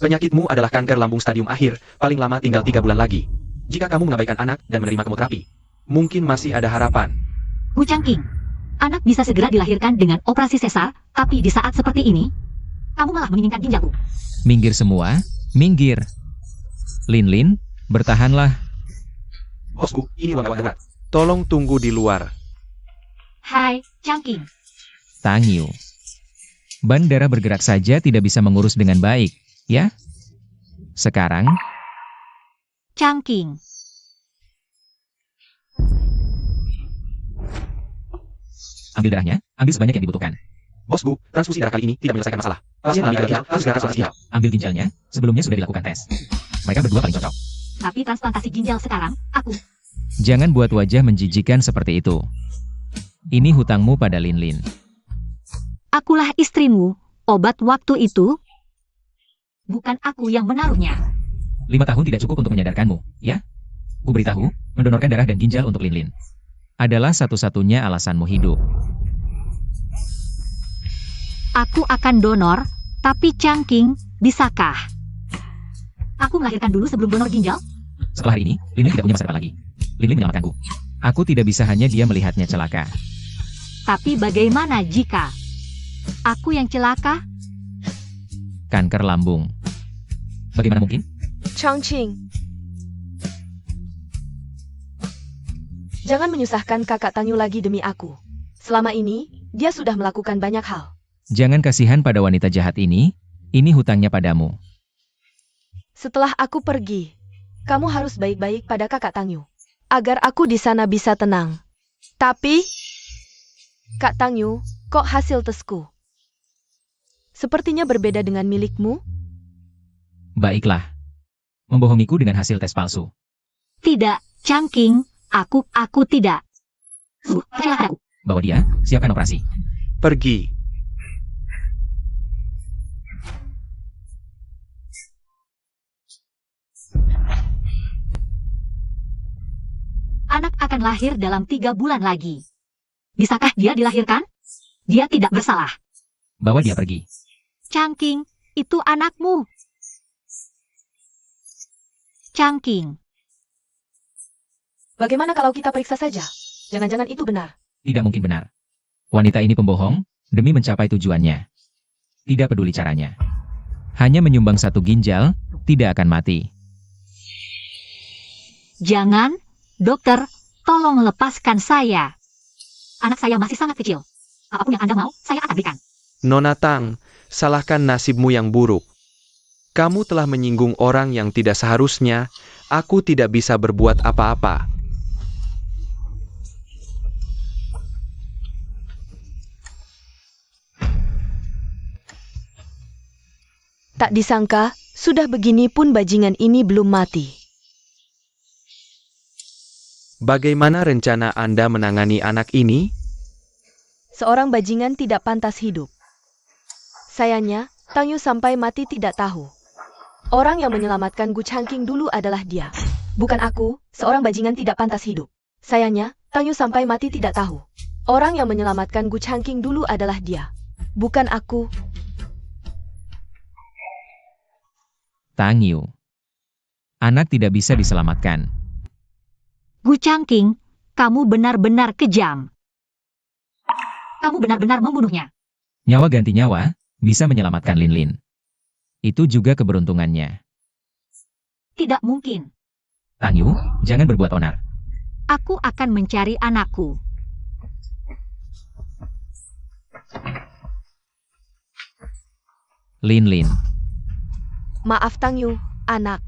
Penyakitmu adalah kanker lambung stadium akhir, paling lama tinggal 3 bulan lagi. Jika kamu mengabaikan anak dan menerima kemoterapi, mungkin masih ada harapan. Gu Changqing, anak bisa segera dilahirkan dengan operasi sesar, tapi di saat seperti ini, kamu malah menginginkan ginjalku. Minggir semua, minggir. Lin, bertahanlah. Bosku, ini ruang gawat darurat. Tolong tunggu di luar. Hai, Changqing. Tang Yu. Ban darah bergerak saja tidak bisa mengurus dengan baik, ya? Sekarang, Changqing. ambil darahnya, ambil sebanyak yang dibutuhkan. Bosku, transfusi darah kali ini tidak menyelesaikan masalah. Pasien mengalami gagal harus segera transfusi ginjal. Ambil ginjalnya, sebelumnya sudah dilakukan tes. Mereka berdua paling cocok. Tapi transplantasi ginjal sekarang, aku. Jangan buat wajah menjijikan seperti itu. Ini hutangmu pada Lin. Akulah istrimu. Obat waktu itu, bukan aku yang menaruhnya. 5 tahun tidak cukup untuk menyadarkanmu, ya? Ku beritahu, mendonorkan darah dan ginjal untuk Lin adalah satu-satunya alasanmu hidup. Aku akan donor, tapi Changqing, bisakah aku melahirkan dulu sebelum donor ginjal? Setelah hari ini, Lin tidak punya masa depan lagi. Lin menyelamatkanku. Aku tidak bisa hanya dia melihatnya celaka. Tapi bagaimana jika aku yang celaka? Kanker lambung. Bagaimana mungkin? Changqing, jangan menyusahkan kakak Tang Yu lagi demi aku. Selama ini, dia sudah melakukan banyak hal. Jangan kasihan pada wanita jahat ini hutangnya padamu. Setelah aku pergi, kamu harus baik-baik pada kakak Tang Yu, agar aku di sana bisa tenang. Tapi, Kak Tang Yu, kok hasil tesku sepertinya berbeda dengan milikmu? Baiklah. Membohongiku dengan hasil tes palsu. Tidak, Changqing, aku tidak. Percayalah padaku. Bawa dia, siapkan operasi. Pergi. Anak akan lahir dalam 3 bulan lagi. Bisakah dia dilahirkan? Dia tidak bersalah. Bawa dia pergi. Changqing, itu anakmu. Changqing. Bagaimana kalau kita periksa saja? Jangan-jangan itu benar. Tidak mungkin benar. Wanita ini pembohong, demi mencapai tujuannya. Tidak peduli caranya. Hanya menyumbang 1 ginjal, tidak akan mati. Jangan, dokter, tolong lepaskan saya. Anak saya masih sangat kecil. Apapun yang Anda mau, saya akan berikan. Nona Tang, salahkan nasibmu yang buruk. Kamu telah menyinggung orang yang tidak seharusnya. Aku tidak bisa berbuat apa-apa. Tak disangka, sudah begini pun bajingan ini belum mati. Bagaimana rencana Anda menangani anak ini? Seorang bajingan tidak pantas hidup. Sayangnya, Tang Yu sampai mati tidak tahu. Orang yang menyelamatkan Gu Changqing dulu adalah dia. Bukan aku, seorang bajingan tidak pantas hidup. Sayangnya, Tang Yu sampai mati tidak tahu. Orang yang menyelamatkan Gu Changqing dulu adalah dia. Bukan aku. Tang Yu. Anak tidak bisa diselamatkan. Gu Changqing, kamu benar-benar kejam. Kamu benar-benar membunuhnya. Nyawa ganti nyawa, bisa menyelamatkan Lin. Itu juga keberuntungannya. Tidak mungkin. Tang Yu, jangan berbuat onar. Aku akan mencari anakku. Lin. Maaf Tang Yu, anak.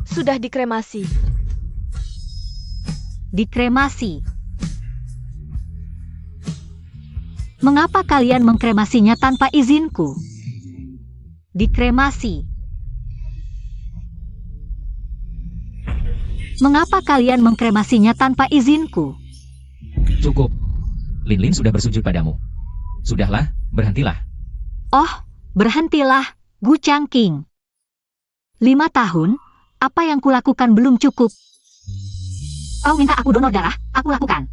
Sudah dikremasi. Dikremasi. Mengapa kalian mengkremasinya tanpa izinku? Dikremasi. Mengapa kalian mengkremasinya tanpa izinku? Cukup. Lin sudah bersujud padamu. Sudahlah, berhentilah. Oh, berhentilah, Gu Changqing. 5 tahun, apa yang kulakukan belum cukup. Kau minta aku donor darah, aku lakukan.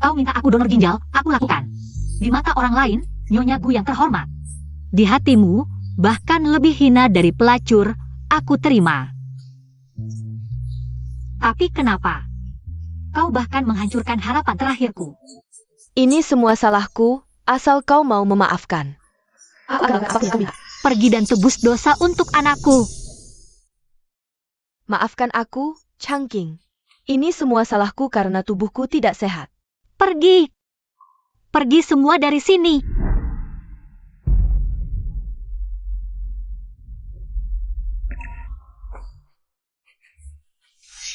Kau minta aku donor ginjal, aku lakukan. Di mata orang lain, Nyonya Gu yang terhormat. Di hatimu, bahkan lebih hina dari pelacur, aku terima. Tapi kenapa? Kau bahkan menghancurkan harapan terakhirku. Ini semua salahku, asal kau mau memaafkan. Pergi dan tebus dosa untuk anakku. Maafkan aku, Changqing. Ini semua salahku karena tubuhku tidak sehat. Pergi. Pergi semua dari sini.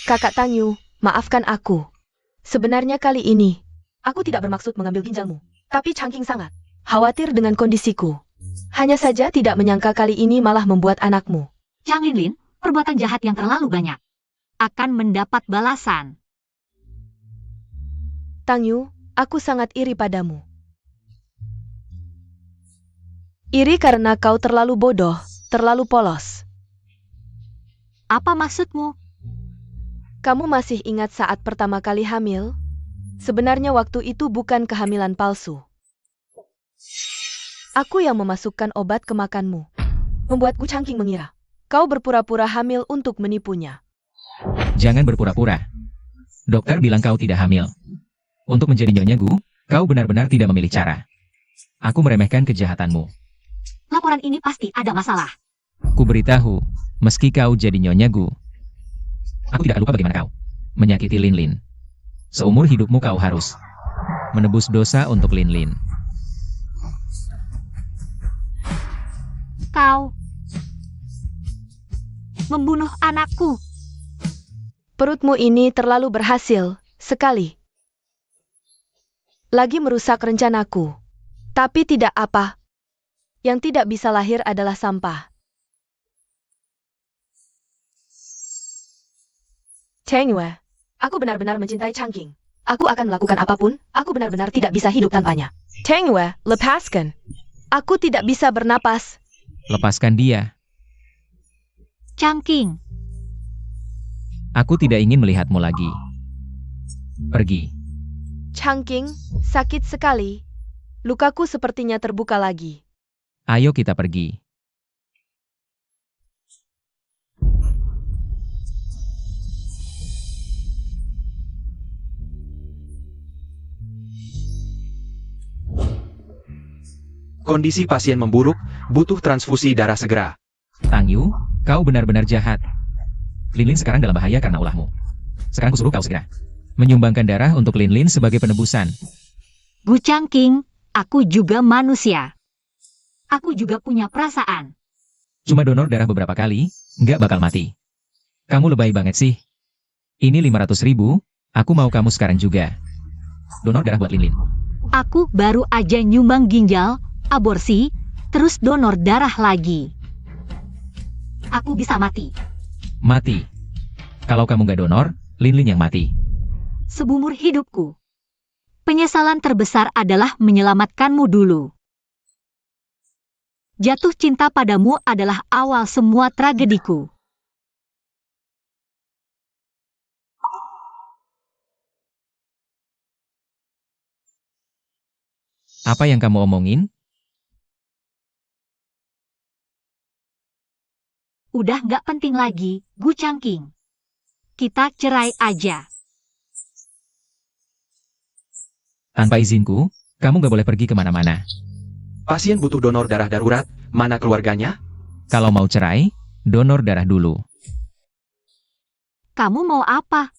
Kakak Tangyu, maafkan aku. Sebenarnya kali ini, aku tidak bermaksud mengambil ginjalmu. Tapi Changqing sangat khawatir dengan kondisiku. Hanya saja tidak menyangka kali ini malah membuat anakmu. Chang Linlin, perbuatan jahat yang terlalu banyak akan mendapat balasan. Tangyu, aku sangat iri padamu. Iri karena kau terlalu bodoh, terlalu polos. Apa maksudmu? Kamu masih ingat saat pertama kali hamil? Sebenarnya waktu itu bukan kehamilan palsu. Aku yang memasukkan obat ke makanmu. Membuatku Changqing mengira kau berpura-pura hamil untuk menipunya. Jangan berpura-pura. Dokter bilang kau tidak hamil. Untuk menjadi Nyonya Gu, kau benar-benar tidak memilih cara. Aku meremehkan kejahatanmu. Laporan ini pasti ada masalah. Ku beritahu, meski kau jadi Nyonya Gu, aku tidak lupa bagaimana kau menyakiti Linlin. Seumur hidupmu kau harus menebus dosa untuk Linlin. Kau membunuh anakku. Perutmu ini terlalu berhasil sekali. Lagi merusak rencanaku. Tapi tidak apa. Yang tidak bisa lahir adalah sampah. Cheng Yue, aku benar-benar mencintai Changqing. Aku akan melakukan apapun, aku benar-benar tidak bisa hidup tanpanya. Cheng Yue, lepaskan. Aku tidak bisa bernapas. Lepaskan dia. Changqing, Aku tidak ingin melihatmu lagi. Pergi. Changqing, sakit sekali. Lukaku sepertinya terbuka lagi. Ayo kita pergi. Kondisi pasien memburuk, butuh transfusi darah segera. Tangyu, kau benar-benar jahat. Linlin sekarang dalam bahaya karena ulahmu. Sekarang kusuruh kau segera menyumbangkan darah untuk Linlin sebagai penebusan. Gu Changqing, aku juga manusia. Aku juga punya perasaan. Cuma donor darah beberapa kali, nggak bakal mati. Kamu lebay banget sih. Ini 500.000, aku mau kamu sekarang juga. Donor darah buat Linlin. Aku baru aja nyumbang ginjal, aborsi, terus donor darah lagi. Aku bisa mati. Mati. Kalau kamu nggak donor, Linlin yang mati. Seumur hidupku. Penyesalan terbesar adalah menyelamatkanmu dulu. Jatuh cinta padamu adalah awal semua tragediku. Apa yang kamu omongin? Udah nggak penting lagi, Gu Changqing. Kita cerai aja. Tanpa izinku, kamu nggak boleh pergi kemana-mana. Pasien butuh donor darah darurat, mana keluarganya? Kalau mau cerai, donor darah dulu. Kamu mau apa?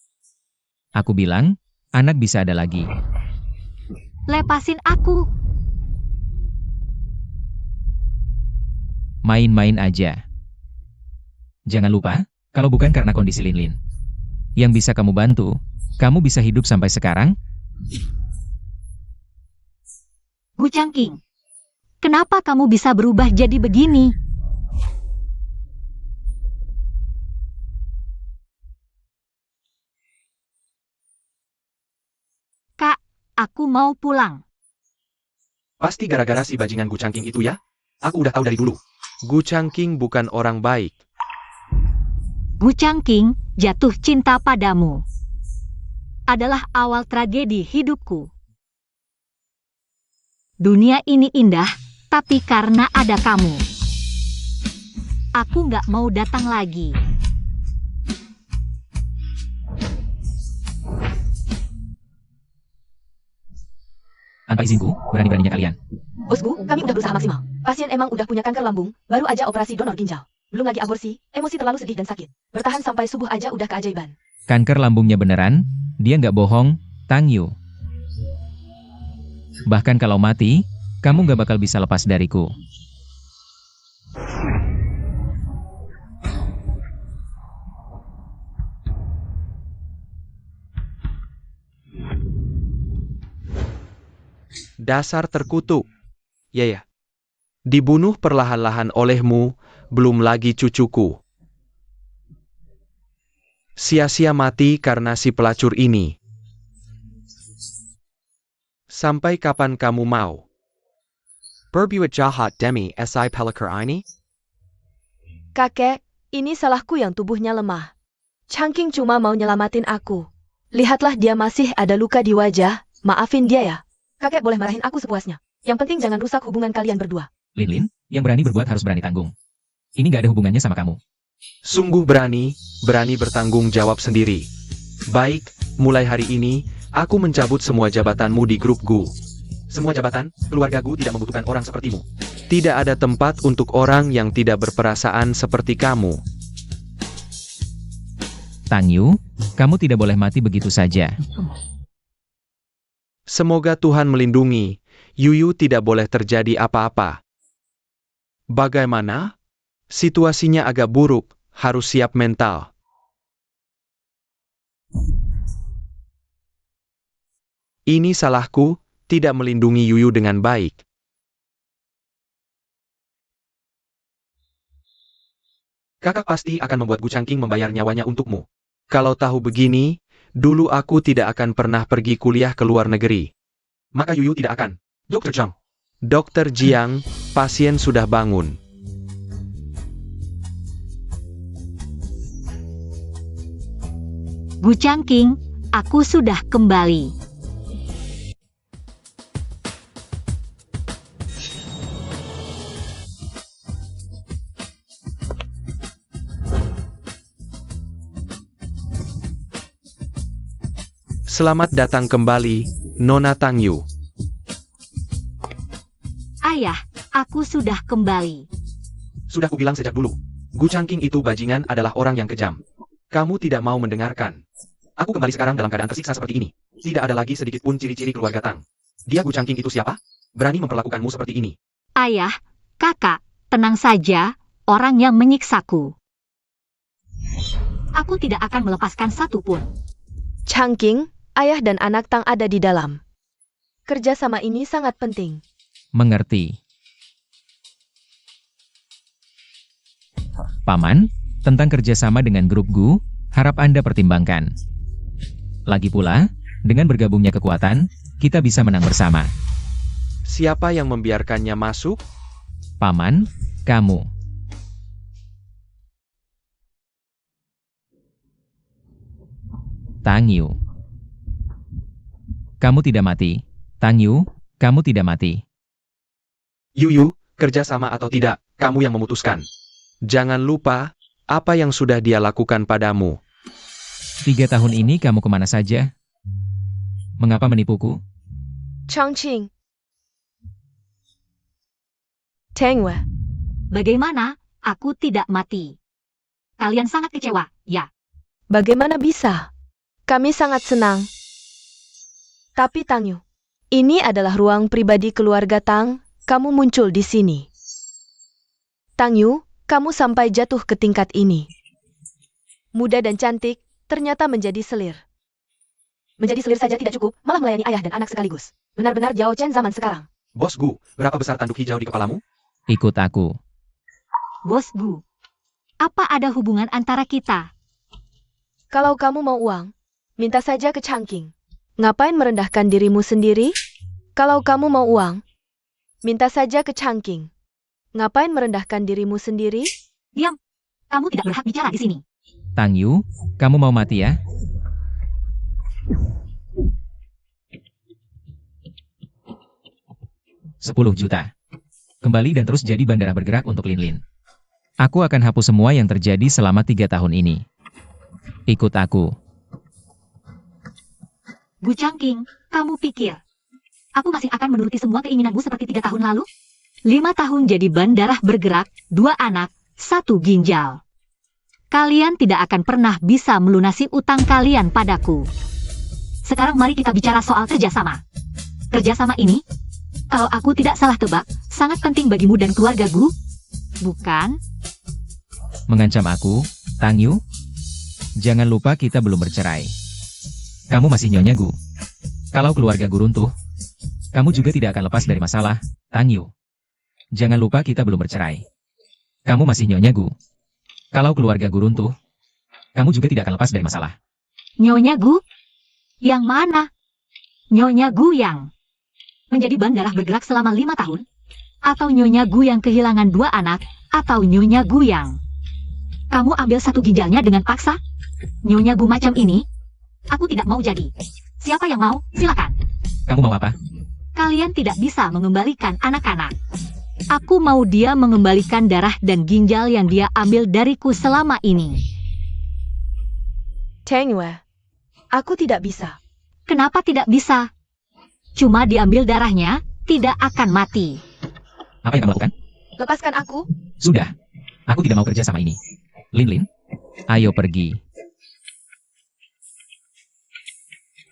Aku bilang, anak bisa ada lagi. Lepasin aku. Main-main aja. Jangan lupa, kalau bukan karena kondisi Linlin yang bisa kamu bantu, kamu bisa hidup sampai sekarang? Gu Changqing, kenapa kamu bisa berubah jadi begini? Kak, aku mau pulang. Pasti gara-gara si bajingan Gu Changqing itu ya? Aku udah tahu dari dulu. Gu Changqing bukan orang baik. Gu Changqing, jatuh cinta padamu adalah awal tragedi hidupku. Dunia ini indah, tapi karena ada kamu. Aku nggak mau datang lagi. Tanpa izinku, berani-beraninya kalian. Bosku, kami udah berusaha maksimal. Pasien emang udah punya kanker lambung, baru aja operasi donor ginjal. Belum lagi aborsi, emosi terlalu sedih dan sakit. Bertahan sampai subuh aja udah keajaiban. Kanker lambungnya beneran, dia nggak bohong, Tang Yu. Bahkan kalau mati, kamu nggak bakal bisa lepas dariku. Dasar terkutuk. Ya. Dibunuh perlahan-lahan olehmu, belum lagi cucuku. Sia-sia mati karena si pelacur ini. Sampai kapan kamu mau? Berbuat jahat demi si pelacur ini? Kakek, ini salahku yang tubuhnya lemah. Changqing cuma mau nyelamatin aku. Lihatlah dia masih ada luka di wajah, maafin dia ya. Kakek boleh marahin aku sepuasnya. Yang penting jangan rusak hubungan kalian berdua. Lin, yang berani berbuat harus berani tanggung. Ini nggak ada hubungannya sama kamu. Sungguh berani bertanggung jawab sendiri. Baik, mulai hari ini, aku mencabut semua jabatanmu di grup Gu. Semua jabatan, keluarga Gu tidak membutuhkan orang sepertimu. Tidak ada tempat untuk orang yang tidak berperasaan seperti kamu. Tang Yu, kamu tidak boleh mati begitu saja. Semoga Tuhan melindungi, Yuyu tidak boleh terjadi apa-apa. Bagaimana? Situasinya agak buruk, harus siap mental. Ini salahku, tidak melindungi Yuyu dengan baik. Kakak pasti akan membuat Gu Changqing membayar nyawanya untukmu. Kalau tahu begini, dulu aku tidak akan pernah pergi kuliah ke luar negeri. Maka Yuyu tidak akan. Dr. Zhang. Dr. Jiang, pasien sudah bangun. Gu Changqing, aku sudah kembali. Selamat datang kembali, Nona Tang Yu. Ayah, aku sudah kembali. Sudah kubilang sejak dulu. Gu Changqing itu bajingan adalah orang yang kejam. Kamu tidak mau mendengarkan. Aku kembali sekarang dalam keadaan tersiksa seperti ini. Tidak ada lagi sedikit pun ciri-ciri keluarga Tang. Dia Gu Changqing itu siapa? Berani memperlakukanmu seperti ini. Ayah, kakak, tenang saja, orang yang menyiksaku. Aku tidak akan melepaskan satu pun. Changqing, ayah dan anak Tang ada di dalam. Kerjasama ini sangat penting. Mengerti. Paman, tentang kerjasama dengan grup Gu, harap Anda pertimbangkan. Lagi pula, dengan bergabungnya kekuatan, kita bisa menang bersama. Siapa yang membiarkannya masuk? Paman, kamu. Tang Yu. Kamu tidak mati. Tang Yu, kamu tidak mati. Yuyu, kerjasama atau tidak, kamu yang memutuskan. Jangan lupa, apa yang sudah dia lakukan padamu. 3 tahun ini kamu kemana saja? Mengapa menipuku? Changqing. Tengwe. Bagaimana? Aku tidak mati. Kalian sangat kecewa, ya? Bagaimana bisa? Kami sangat senang. Tapi Tang Yu, ini adalah ruang pribadi keluarga Tang, kamu muncul di sini. Tang Yu, kamu sampai jatuh ke tingkat ini. Muda dan cantik, ternyata menjadi selir. Menjadi selir saja tidak cukup, malah melayani ayah dan anak sekaligus. Benar-benar Jiao Chen zaman sekarang. Bos Gu, berapa besar tanduk hijau di kepalamu? Ikut aku. Bos Gu, apa ada hubungan antara kita? Kalau kamu mau uang, minta saja ke Changqing. Ngapain merendahkan dirimu sendiri? Kalau kamu mau uang, minta saja ke Changqing. Ngapain merendahkan dirimu sendiri? Diam. Kamu tidak berhak bicara di sini. Tang Yu, kamu mau mati ya? $10 juta. Kembali dan terus jadi bandara bergerak untuk Lin Lin. Aku akan hapus semua yang terjadi selama 3 tahun ini. Ikut aku. Gu Changqing, kamu pikir aku masih akan menuruti semua keinginanmu seperti 3 tahun lalu? 5 tahun jadi ban darah bergerak, 2 anak, 1 ginjal. Kalian tidak akan pernah bisa melunasi utang kalian padaku. Sekarang mari kita bicara soal kerjasama. Kerjasama ini, kalau aku tidak salah tebak, sangat penting bagimu dan keluarga Gu, bukan? Mengancam aku, Tang Yu? Jangan lupa kita belum bercerai. Kamu masih Nyonya Gu. Kalau keluarga Gu runtuh, kamu juga tidak akan lepas dari masalah, Tang Yu. Jangan lupa kita belum bercerai. Kamu masih Nyonya Gu. Kalau keluarga Gu runtuh, kamu juga tidak akan lepas dari masalah. Nyonya Gu? Yang mana? Nyonya Gu yang menjadi ban darah bergerak selama 5 tahun? Atau Nyonya Gu yang kehilangan 2 anak? Atau Nyonya Gu yang kamu ambil 1 ginjalnya dengan paksa? Nyonya Gu macam ini, aku tidak mau jadi. Siapa yang mau? Silakan. Kamu mau apa? Kalian tidak bisa mengembalikan anak-anak. Aku mau dia mengembalikan darah dan ginjal yang dia ambil dariku selama ini. Tang Yue, aku tidak bisa. Kenapa tidak bisa? Cuma diambil darahnya, tidak akan mati. Apa yang kamu lakukan? Lepaskan aku. Sudah. Aku tidak mau kerja sama ini. Lin Lin, ayo pergi.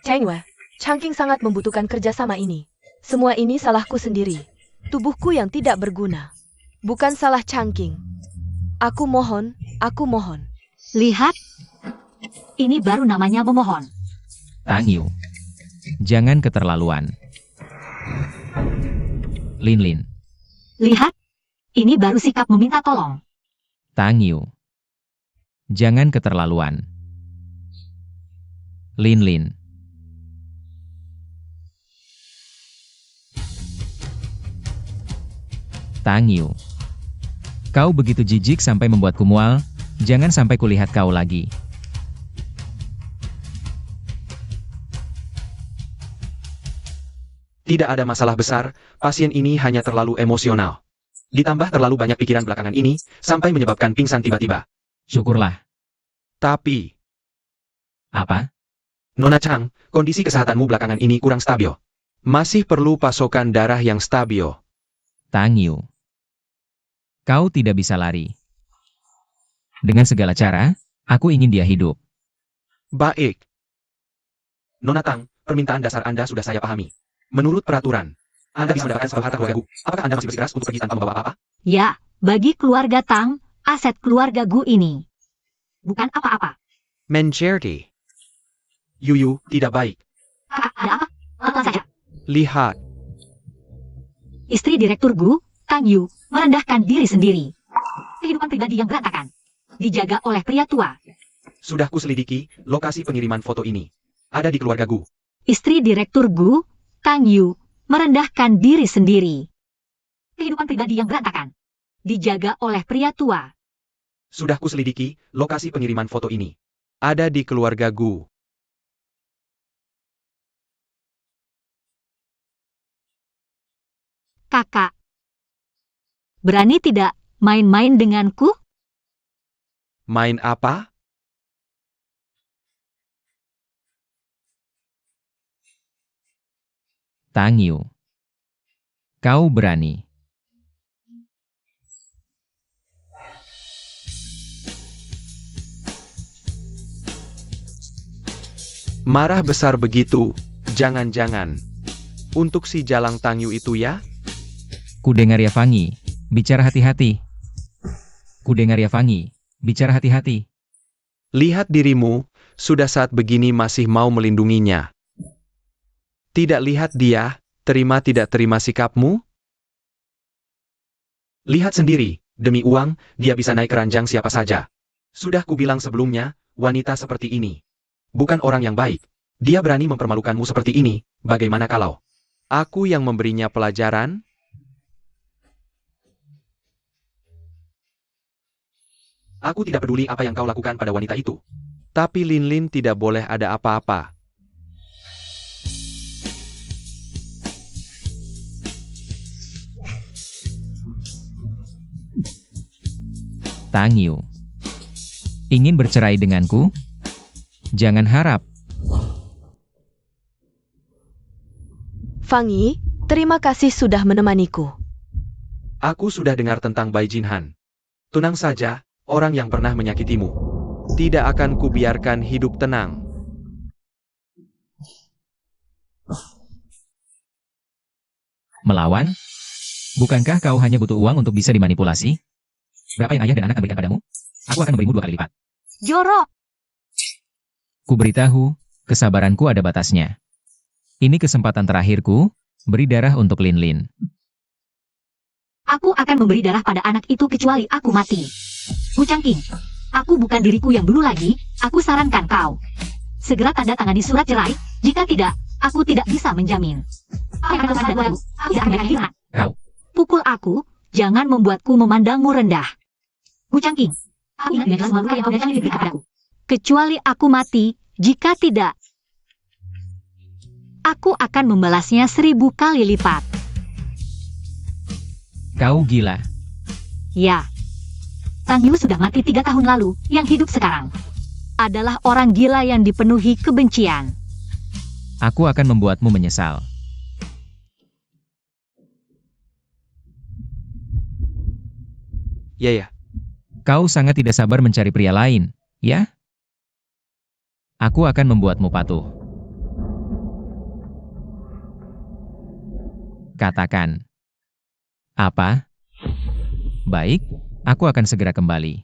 Tang Yue, Changqing sangat membutuhkan kerjasama ini. Semua ini salahku sendiri. Tubuhku yang tidak berguna. Bukan salah Changqing. Aku mohon, aku mohon. Lihat, ini baru namanya memohon. Tang Yu, jangan keterlaluan. Lin Lin, Lihat, ini baru sikap meminta tolong. Tang Yu, jangan keterlaluan. Lin Lin, Tang Yu, kau begitu jijik sampai membuatku mual, jangan sampai kulihat kau lagi. Tidak ada masalah besar, pasien ini hanya terlalu emosional. Ditambah terlalu banyak pikiran belakangan ini, sampai menyebabkan pingsan tiba-tiba. Syukurlah. Tapi, Apa? Nona Chang, kondisi kesehatanmu belakangan ini kurang stabil. Masih perlu pasokan darah yang stabil. Tang Yu, kau tidak bisa lari. Dengan segala cara, aku ingin dia hidup. Baik. Nona Tang, permintaan dasar Anda sudah saya pahami. Menurut peraturan, Anda bisa mendapatkan sebuah harta keluarga Gu. Apakah Anda masih bersikeras untuk pergi tanpa membawa apa-apa? Ya, bagi keluarga Tang, aset keluarga Gu ini bukan apa-apa. Menjerti. Yuyu, tidak baik. Kakak, ada apa? Pelan saja. Lihat. Istri Direktur Gu, Tang Yu, merendahkan diri sendiri. Kehidupan pribadi yang berantakan. Dijaga oleh pria tua. Sudah kuselidiki, lokasi pengiriman foto ini. Ada di keluarga Gu. Istri Direktur Gu, Tang Yu, merendahkan diri sendiri. Kehidupan pribadi yang berantakan. Dijaga oleh pria tua. Sudah kuselidiki, lokasi pengiriman foto ini. Ada di keluarga Gu. Kakak. Berani tidak main-main denganku? Main apa? Tang Yu, kau berani. Marah besar begitu. Jangan-jangan. Untuk si Jalang Tangyu itu ya? Ku dengar ya Fangi, bicara hati-hati. Ku dengar ya Fangi, bicara hati-hati. Lihat dirimu, sudah saat begini masih mau melindunginya. Tidak lihat dia, terima tidak terima sikapmu? Lihat sendiri, demi uang, dia bisa naik keranjang siapa saja. Sudah kubilang sebelumnya, wanita seperti ini bukan orang yang baik. Dia berani mempermalukanmu seperti ini, bagaimana kalau Aku yang memberinya pelajaran? aku tidak peduli apa yang kau lakukan pada wanita itu. Tapi Lin Lin tidak boleh ada apa-apa. Tang Yu. Ingin bercerai denganku? Jangan harap. Fang Yi, terima kasih sudah menemaniku. Aku sudah dengar tentang Bai Jinhan. Tenang saja, orang yang pernah menyakitimu. Tidak akan kubiarkan hidup tenang. Melawan? Bukankah kau hanya butuh uang untuk bisa dimanipulasi? Berapa yang ayah dan anak akan berikan padamu? Aku akan memberimu 2 kali lipat. Jorok! Kuberitahu, kesabaranku ada batasnya. Ini kesempatan terakhirku, beri darah untuk Lin Lin. Aku akan memberi darah pada anak itu kecuali aku mati. Gu Changqing, aku bukan diriku yang dulu lagi, aku sarankan kau. Segera tanda tangani surat cerai, jika tidak, aku tidak bisa menjamin. Kau. Pukul aku, jangan membuatku memandangmu rendah. Gu Changqing, aku ingat dengan semua luka yang kau datangi diberikan padaku. Kecuali aku mati, jika tidak, aku akan membalasnya 1000 kali lipat. Kau gila. Ya. Tang Yu sudah mati 3 tahun lalu, yang hidup sekarang adalah orang gila yang dipenuhi kebencian. Aku akan membuatmu menyesal. Ya. Kau sangat tidak sabar mencari pria lain, ya? Aku akan membuatmu patuh. Katakan. Apa? Baik, aku akan segera kembali.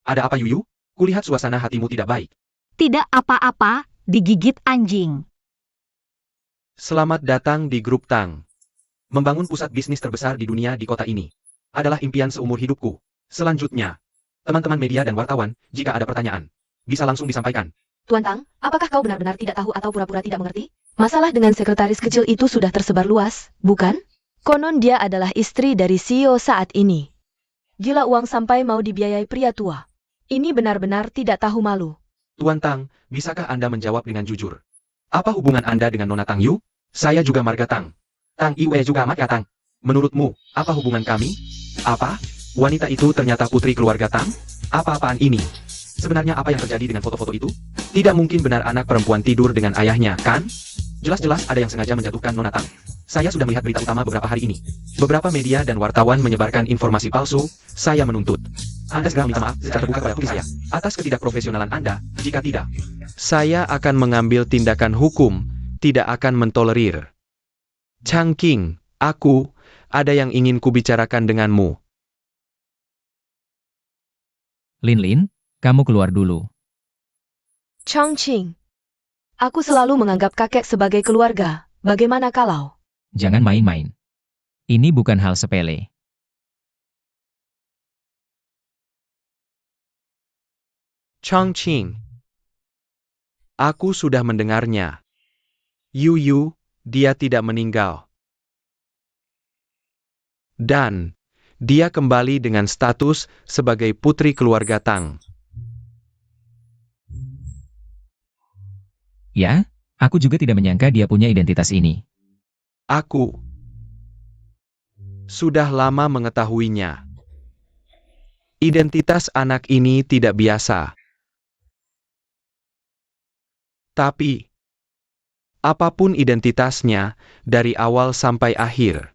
Ada apa Yuyu? Kulihat suasana hatimu tidak baik. Tidak apa-apa, digigit anjing. Selamat datang di grup Tang. Membangun pusat bisnis terbesar di dunia di kota ini adalah impian seumur hidupku. Selanjutnya, teman-teman media dan wartawan, jika ada pertanyaan, bisa langsung disampaikan. Tuan Tang, apakah kau benar-benar tidak tahu atau pura-pura tidak mengerti? Masalah dengan sekretaris kecil itu sudah tersebar luas, bukan? Konon dia adalah istri dari CEO saat ini. Gila uang sampai mau dibiayai pria tua. Ini benar-benar tidak tahu malu. Tuan Tang, bisakah Anda menjawab dengan jujur? Apa hubungan Anda dengan Nona Tang Yu? Saya juga marga Tang. Tang Iwe juga marga Tang. Menurutmu, apa hubungan kami? Apa? Wanita itu ternyata putri keluarga Tang? Apa-apaan ini? Sebenarnya apa yang terjadi dengan foto-foto itu? Tidak mungkin benar anak perempuan tidur dengan ayahnya, kan? Jelas-jelas ada yang sengaja menjatuhkan Nona Tang. Saya sudah melihat berita utama beberapa hari ini. Beberapa media dan wartawan menyebarkan informasi palsu. Saya menuntut Anda segera minta maaf secara terbuka kepada putri saya atas ketidakprofesionalan Anda. Jika tidak, saya akan mengambil tindakan hukum. Tidak akan mentolerir. Changqing, aku ada yang ingin kubicarakan denganmu. Lin Lin, kamu keluar dulu. Changqing, aku selalu menganggap kakek sebagai keluarga. Bagaimana kalau? Jangan main-main. Ini bukan hal sepele. Changqing, aku sudah mendengarnya. Yuyu, dia tidak meninggal. Dan dia kembali dengan status sebagai putri keluarga Tang. Ya, aku juga tidak menyangka dia punya identitas ini. Aku sudah lama mengetahuinya. Identitas anak ini tidak biasa. Tapi, apapun identitasnya, dari awal sampai akhir,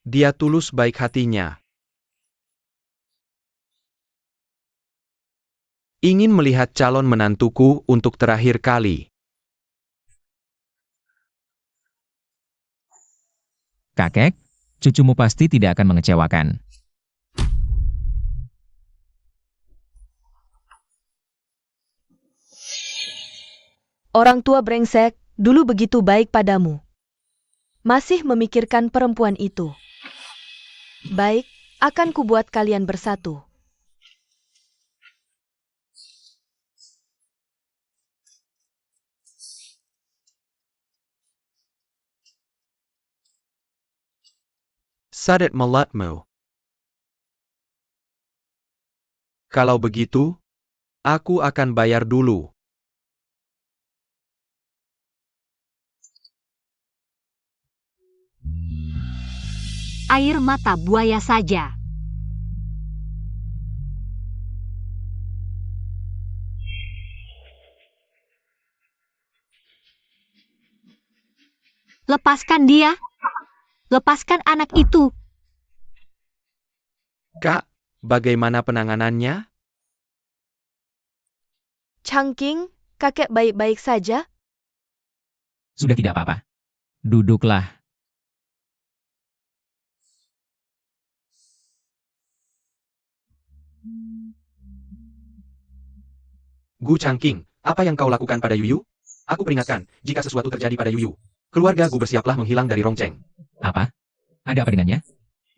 dia tulus baik hatinya. Ingin melihat calon menantuku untuk terakhir kali. Kakek, cucumu pasti tidak akan mengecewakan. Orang tua brengsek, dulu begitu baik padamu. Masih memikirkan perempuan itu. Baik, akan kubuat kalian bersatu. Sadet melatmu. Kalau begitu, aku akan bayar dulu. air mata buaya saja. Lepaskan dia. Lepaskan anak itu. Kak, bagaimana penanganannya? Changking, kakek baik-baik saja? Sudah tidak apa-apa. Duduklah. Gu Changqing, apa yang kau lakukan pada Yuyu? Aku peringatkan, jika sesuatu terjadi pada Yuyu, keluarga Gu bersiaplah menghilang dari Rongcheng. Apa? Ada apa dengannya?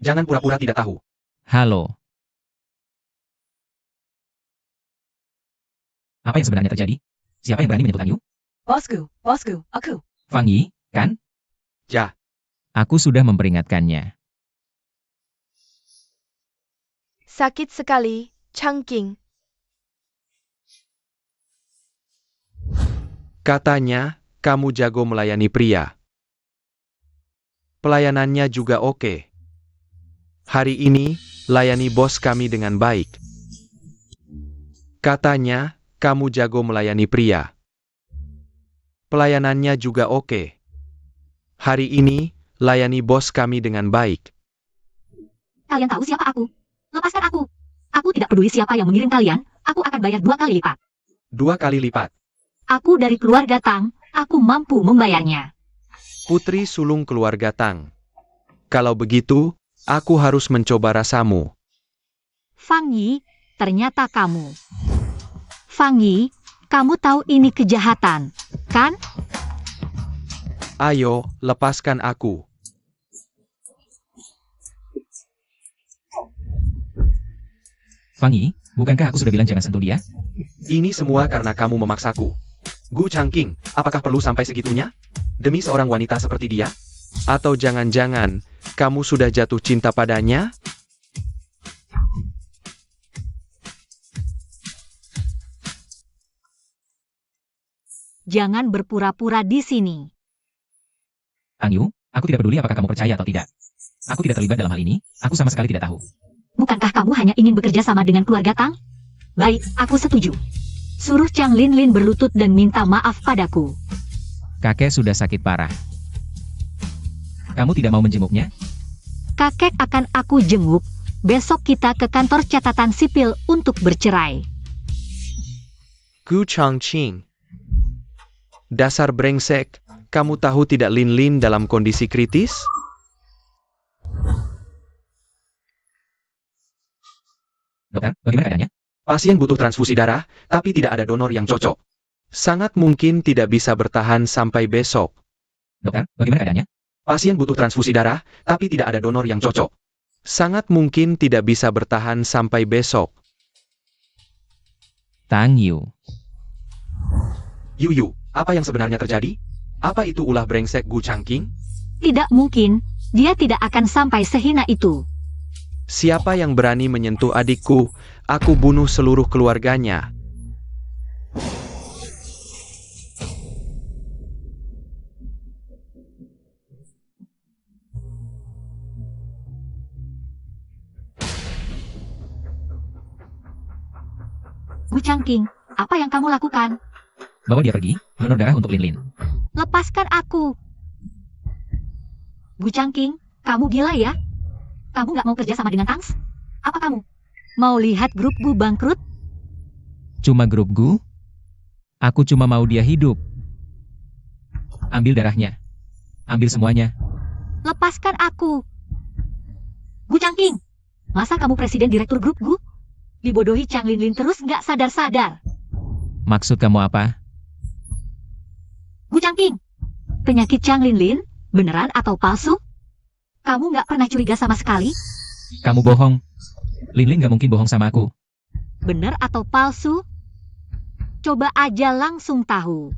Jangan pura-pura tidak tahu. Halo. Apa yang sebenarnya terjadi? Siapa yang berani menyentuh Tangyu? Bosku, aku. Fang Yi, kan? Ja, Aku sudah memperingatkannya. Sakit sekali, Changking. katanya, kamu jago melayani pria. Pelayanannya juga oke. Hari ini, layani bos kami dengan baik. Katanya, kamu jago melayani pria. Pelayanannya juga oke. Hari ini, layani bos kami dengan baik. Kalian tahu siapa aku? Lepaskan aku. Aku tidak peduli siapa yang mengirim kalian. Aku akan bayar 2 kali lipat. 2 kali lipat. Aku dari keluarga Tang. Aku mampu membayarnya. Putri sulung keluarga Tang. Kalau begitu, aku harus mencoba rasamu. Fang Yi, ternyata kamu. Fang Yi, kamu tahu ini kejahatan, kan? Ayo, lepaskan aku. Fang Yi, bukankah aku sudah bilang jangan sentuh dia? Ini semua karena kamu memaksaku. Gu Changqing, apakah perlu sampai segitunya? Demi seorang wanita seperti dia? Atau jangan-jangan, kamu sudah jatuh cinta padanya? Jangan berpura-pura di sini. Tangyu, aku tidak peduli apakah kamu percaya atau tidak. Aku tidak terlibat dalam hal ini, aku sama sekali tidak tahu. Bukankah kamu hanya ingin bekerja sama dengan keluarga Tang? Baik, aku setuju. Suruh Chang Lin Lin berlutut dan minta maaf padaku. Kakek sudah sakit parah. Kamu tidak mau menjenguknya? Kakek akan aku jenguk. Besok kita ke kantor catatan sipil untuk bercerai. Gu Changqing. Dasar brengsek, kamu tahu tidak Lin Lin dalam kondisi kritis? Dokter, bagaimana keadaannya? Pasien butuh transfusi darah, tapi tidak ada donor yang cocok. Sangat mungkin tidak bisa bertahan sampai besok. Dokter, bagaimana keadaannya? Pasien butuh transfusi darah, tapi tidak ada donor yang cocok. Sangat mungkin tidak bisa bertahan sampai besok. Tangyu. Yuyu, apa yang sebenarnya terjadi? Apa itu ulah brengsek Gu Changqing? Tidak mungkin, dia tidak akan sampai sehina itu. Siapa yang berani menyentuh adikku, aku bunuh seluruh keluarganya. Gu Changqing, apa yang kamu lakukan? Bawa dia pergi, donor darah untuk Lin Lin. Lepaskan aku. Gu Changqing, kamu gila ya? Kamu nggak mau kerja sama dengan Tangs? Apa kamu? Mau lihat grup Gu bangkrut? Cuma grup Gu? Aku cuma mau dia hidup. Ambil darahnya. Ambil semuanya. Lepaskan aku. Gu Changqing, masa kamu presiden direktur grup Gu? Dibodohi Chang Lin Lin terus nggak sadar-sadar. Maksud kamu apa? Gu Changqing, penyakit Chang Lin Lin, beneran atau palsu? Kamu nggak pernah curiga sama sekali? Kamu bohong. Lin Lin gak mungkin bohong sama aku. Bener atau palsu? Coba aja langsung tahu.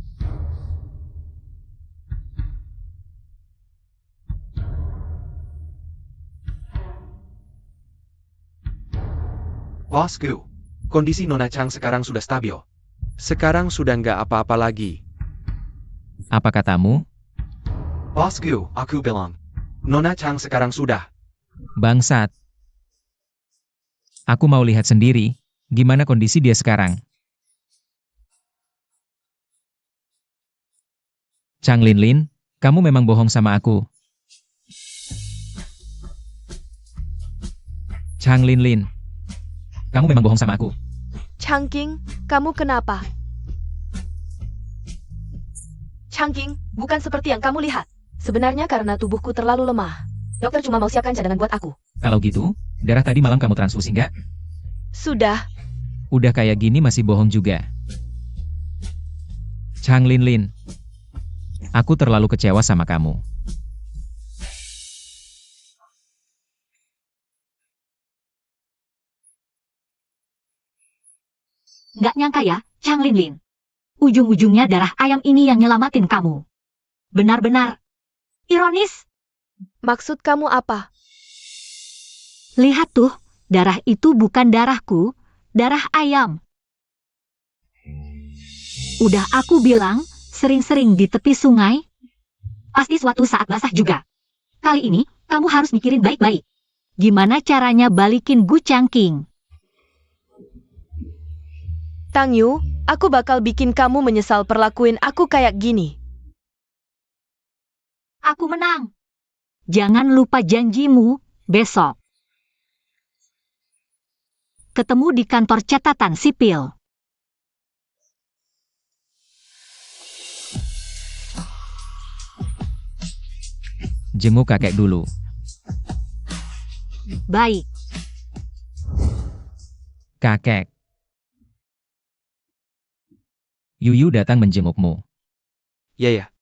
Bosku, kondisi Nona Chang sekarang sudah stabil. Sekarang sudah nggak apa-apa lagi. Apa katamu? Bosku, aku bilang. Nona Chang sekarang sudah. Bangsat. Aku mau lihat sendiri, gimana kondisi dia sekarang. Chang Linlin, kamu memang bohong sama aku. Chang Linlin, kamu memang bohong sama aku. Changking, kamu kenapa? Changking, bukan seperti yang kamu lihat. Sebenarnya karena tubuhku terlalu lemah. Dokter cuma mau siapkan cadangan buat aku. Kalau gitu, darah tadi malam kamu transfusi nggak? Sudah, Udah kayak gini masih bohong juga. Chang Linlin, aku terlalu kecewa sama kamu. Nggak nyangka ya, Chang Linlin. Ujung-ujungnya darah ayam ini yang nyelamatin kamu. Benar-benar ironis. maksud kamu apa? Lihat tuh, darah itu bukan darahku, darah ayam. Udah aku bilang, sering-sering di tepi sungai. Pasti suatu saat basah juga. Kali ini, kamu harus mikirin baik-baik. Gimana caranya balikin Gu Changking? Tang Yu, aku bakal bikin kamu menyesal perlakuin aku kayak gini. Aku menang. Jangan lupa janjimu, besok. Ketemu di kantor catatan sipil. Jenguk kakek dulu. Baik. Kakek. Yuyu datang menjengukmu. Ya.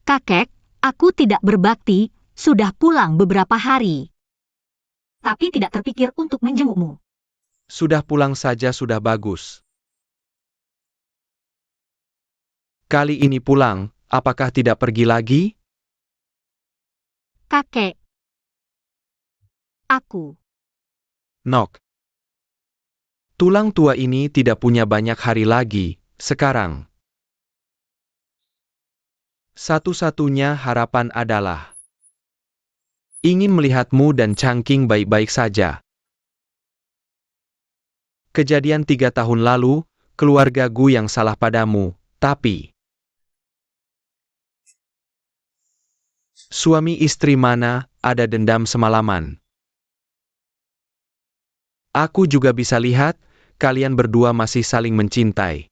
Kakek, aku tidak berbakti, sudah pulang beberapa hari. Tapi tidak terpikir untuk menjengukmu. Sudah pulang saja sudah bagus. Kali ini pulang, apakah tidak pergi lagi? Kakek. Aku. Nok. Tulang tua ini tidak punya banyak hari lagi, sekarang. Satu-satunya harapan adalah ingin melihatmu dan Changking baik-baik saja. Kejadian 3 tahun lalu, keluarga Gu yang salah padamu, tapi suami istri mana ada dendam semalaman. Aku juga bisa lihat, kalian berdua masih saling mencintai.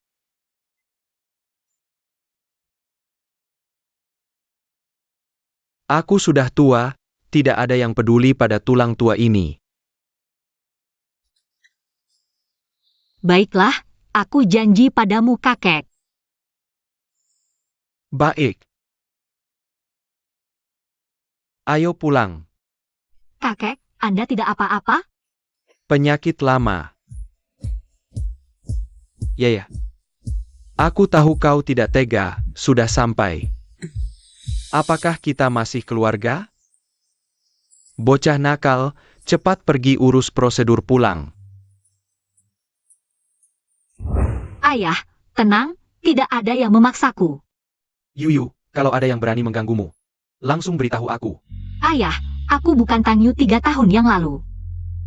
Aku sudah tua, tidak ada yang peduli pada tulang tua ini. Baiklah, aku janji padamu kakek. Baik. Ayo pulang. Kakek, Anda tidak apa-apa? Penyakit lama. Ya. Aku tahu kau tidak tega, sudah sampai. Apakah kita masih keluarga? Bocah nakal, cepat pergi urus prosedur pulang. Ayah, tenang, tidak ada yang memaksaku. Yuyu, kalau ada yang berani mengganggumu, langsung beritahu aku. Ayah, aku bukan Tang Yu 3 tahun yang lalu.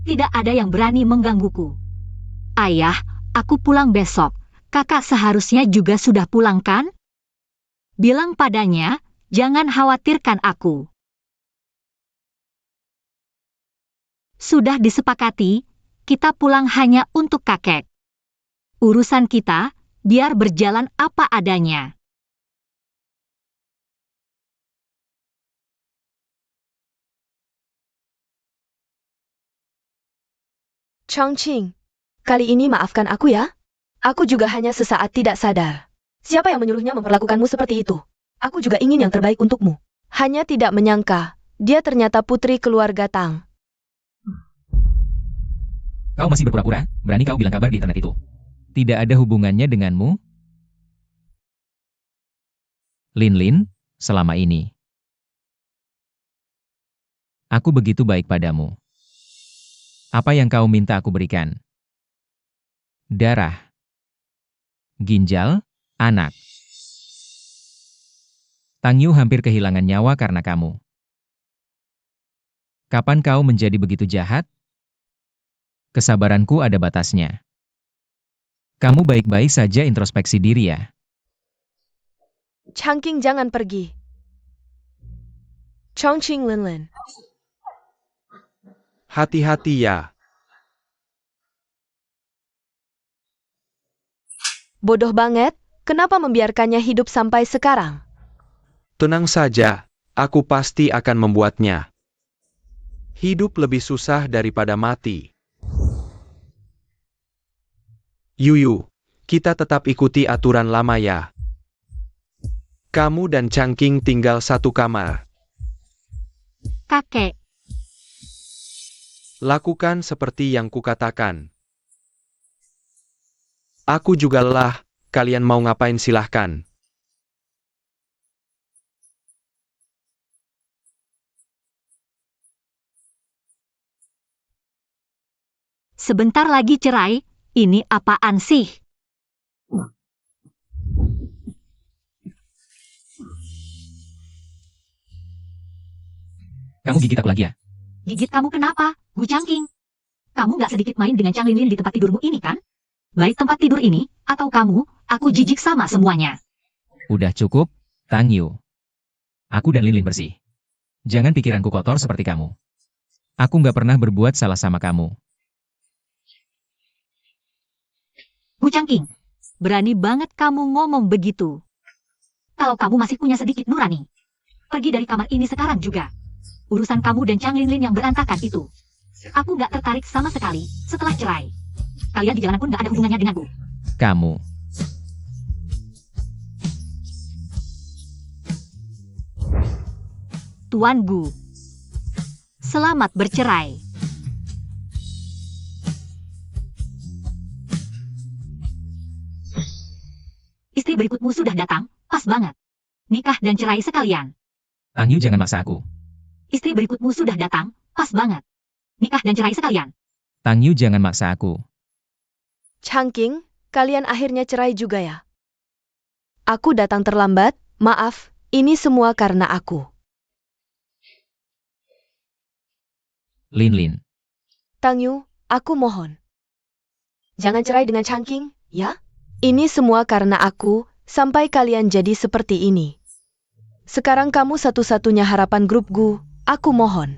Tidak ada yang berani menggangguku. Ayah, aku pulang besok. Kakak seharusnya juga sudah pulang kan? Bilang padanya, jangan khawatirkan aku. Sudah disepakati, kita pulang hanya untuk kakek. Urusan kita, biar berjalan apa adanya. Changqing, kali ini maafkan aku ya. Aku juga hanya sesaat tidak sadar. Siapa yang menyuruhnya memperlakukanmu seperti itu? Aku juga ingin yang terbaik untukmu. Hanya tidak menyangka, dia ternyata putri keluarga Tang. Kau masih berpura-pura? Berani kau bilang kabar di internet itu? Tidak ada hubungannya denganmu? Linlin, selama ini. Aku begitu baik padamu. Apa yang kau minta aku berikan? Darah. Ginjal, anak. Tang Yu hampir kehilangan nyawa karena kamu. Kapan kau menjadi begitu jahat? Kesabaranku ada batasnya. Kamu baik-baik saja introspeksi diri ya. Changqing jangan pergi. Chongqing Linlin. Hati-hati ya. Bodoh banget, kenapa membiarkannya hidup sampai sekarang? Tenang saja, aku pasti akan membuatnya. Hidup lebih susah daripada mati. Yuyu, kita tetap ikuti aturan lama ya. Kamu dan Changqing tinggal satu kamar. Kakek, Lakukan seperti yang kukatakan. Aku juga lelah, kalian mau ngapain silahkan. sebentar lagi cerai. Ini apaan sih? Kamu gigit aku lagi ya? Gigit kamu kenapa, Gu Changqing? Kamu nggak sedikit main dengan Chang Linlin di tempat tidurmu ini kan? Baik tempat tidur ini, atau kamu, aku jijik sama semuanya. Udah cukup, Tang Yu. Aku dan Linlin bersih. Jangan pikiranku kotor seperti kamu. Aku nggak pernah berbuat salah sama kamu. Gu Changqing, berani banget kamu ngomong begitu. Kalau kamu masih punya sedikit nurani, pergi dari kamar ini sekarang juga. Urusan kamu dan Chang Linlin yang berantakan itu. Aku nggak tertarik sama sekali setelah cerai. Kalian di jalanan pun nggak ada hubungannya denganku. Kamu. Tuan Gu, selamat bercerai. Istri berikutmu sudah datang, pas banget. Nikah dan cerai sekalian. Tang Yu jangan maksa aku. Istri berikutmu sudah datang, pas banget. Nikah dan cerai sekalian. Tang Yu jangan maksa aku. Changqing, kalian akhirnya cerai juga ya? Aku datang terlambat, maaf, ini semua karena aku. Linlin. Tang Yu, aku mohon. Jangan cerai dengan Changqing, ya? Ini semua karena aku, sampai kalian jadi seperti ini. Sekarang kamu satu-satunya harapan grup Gu, aku mohon.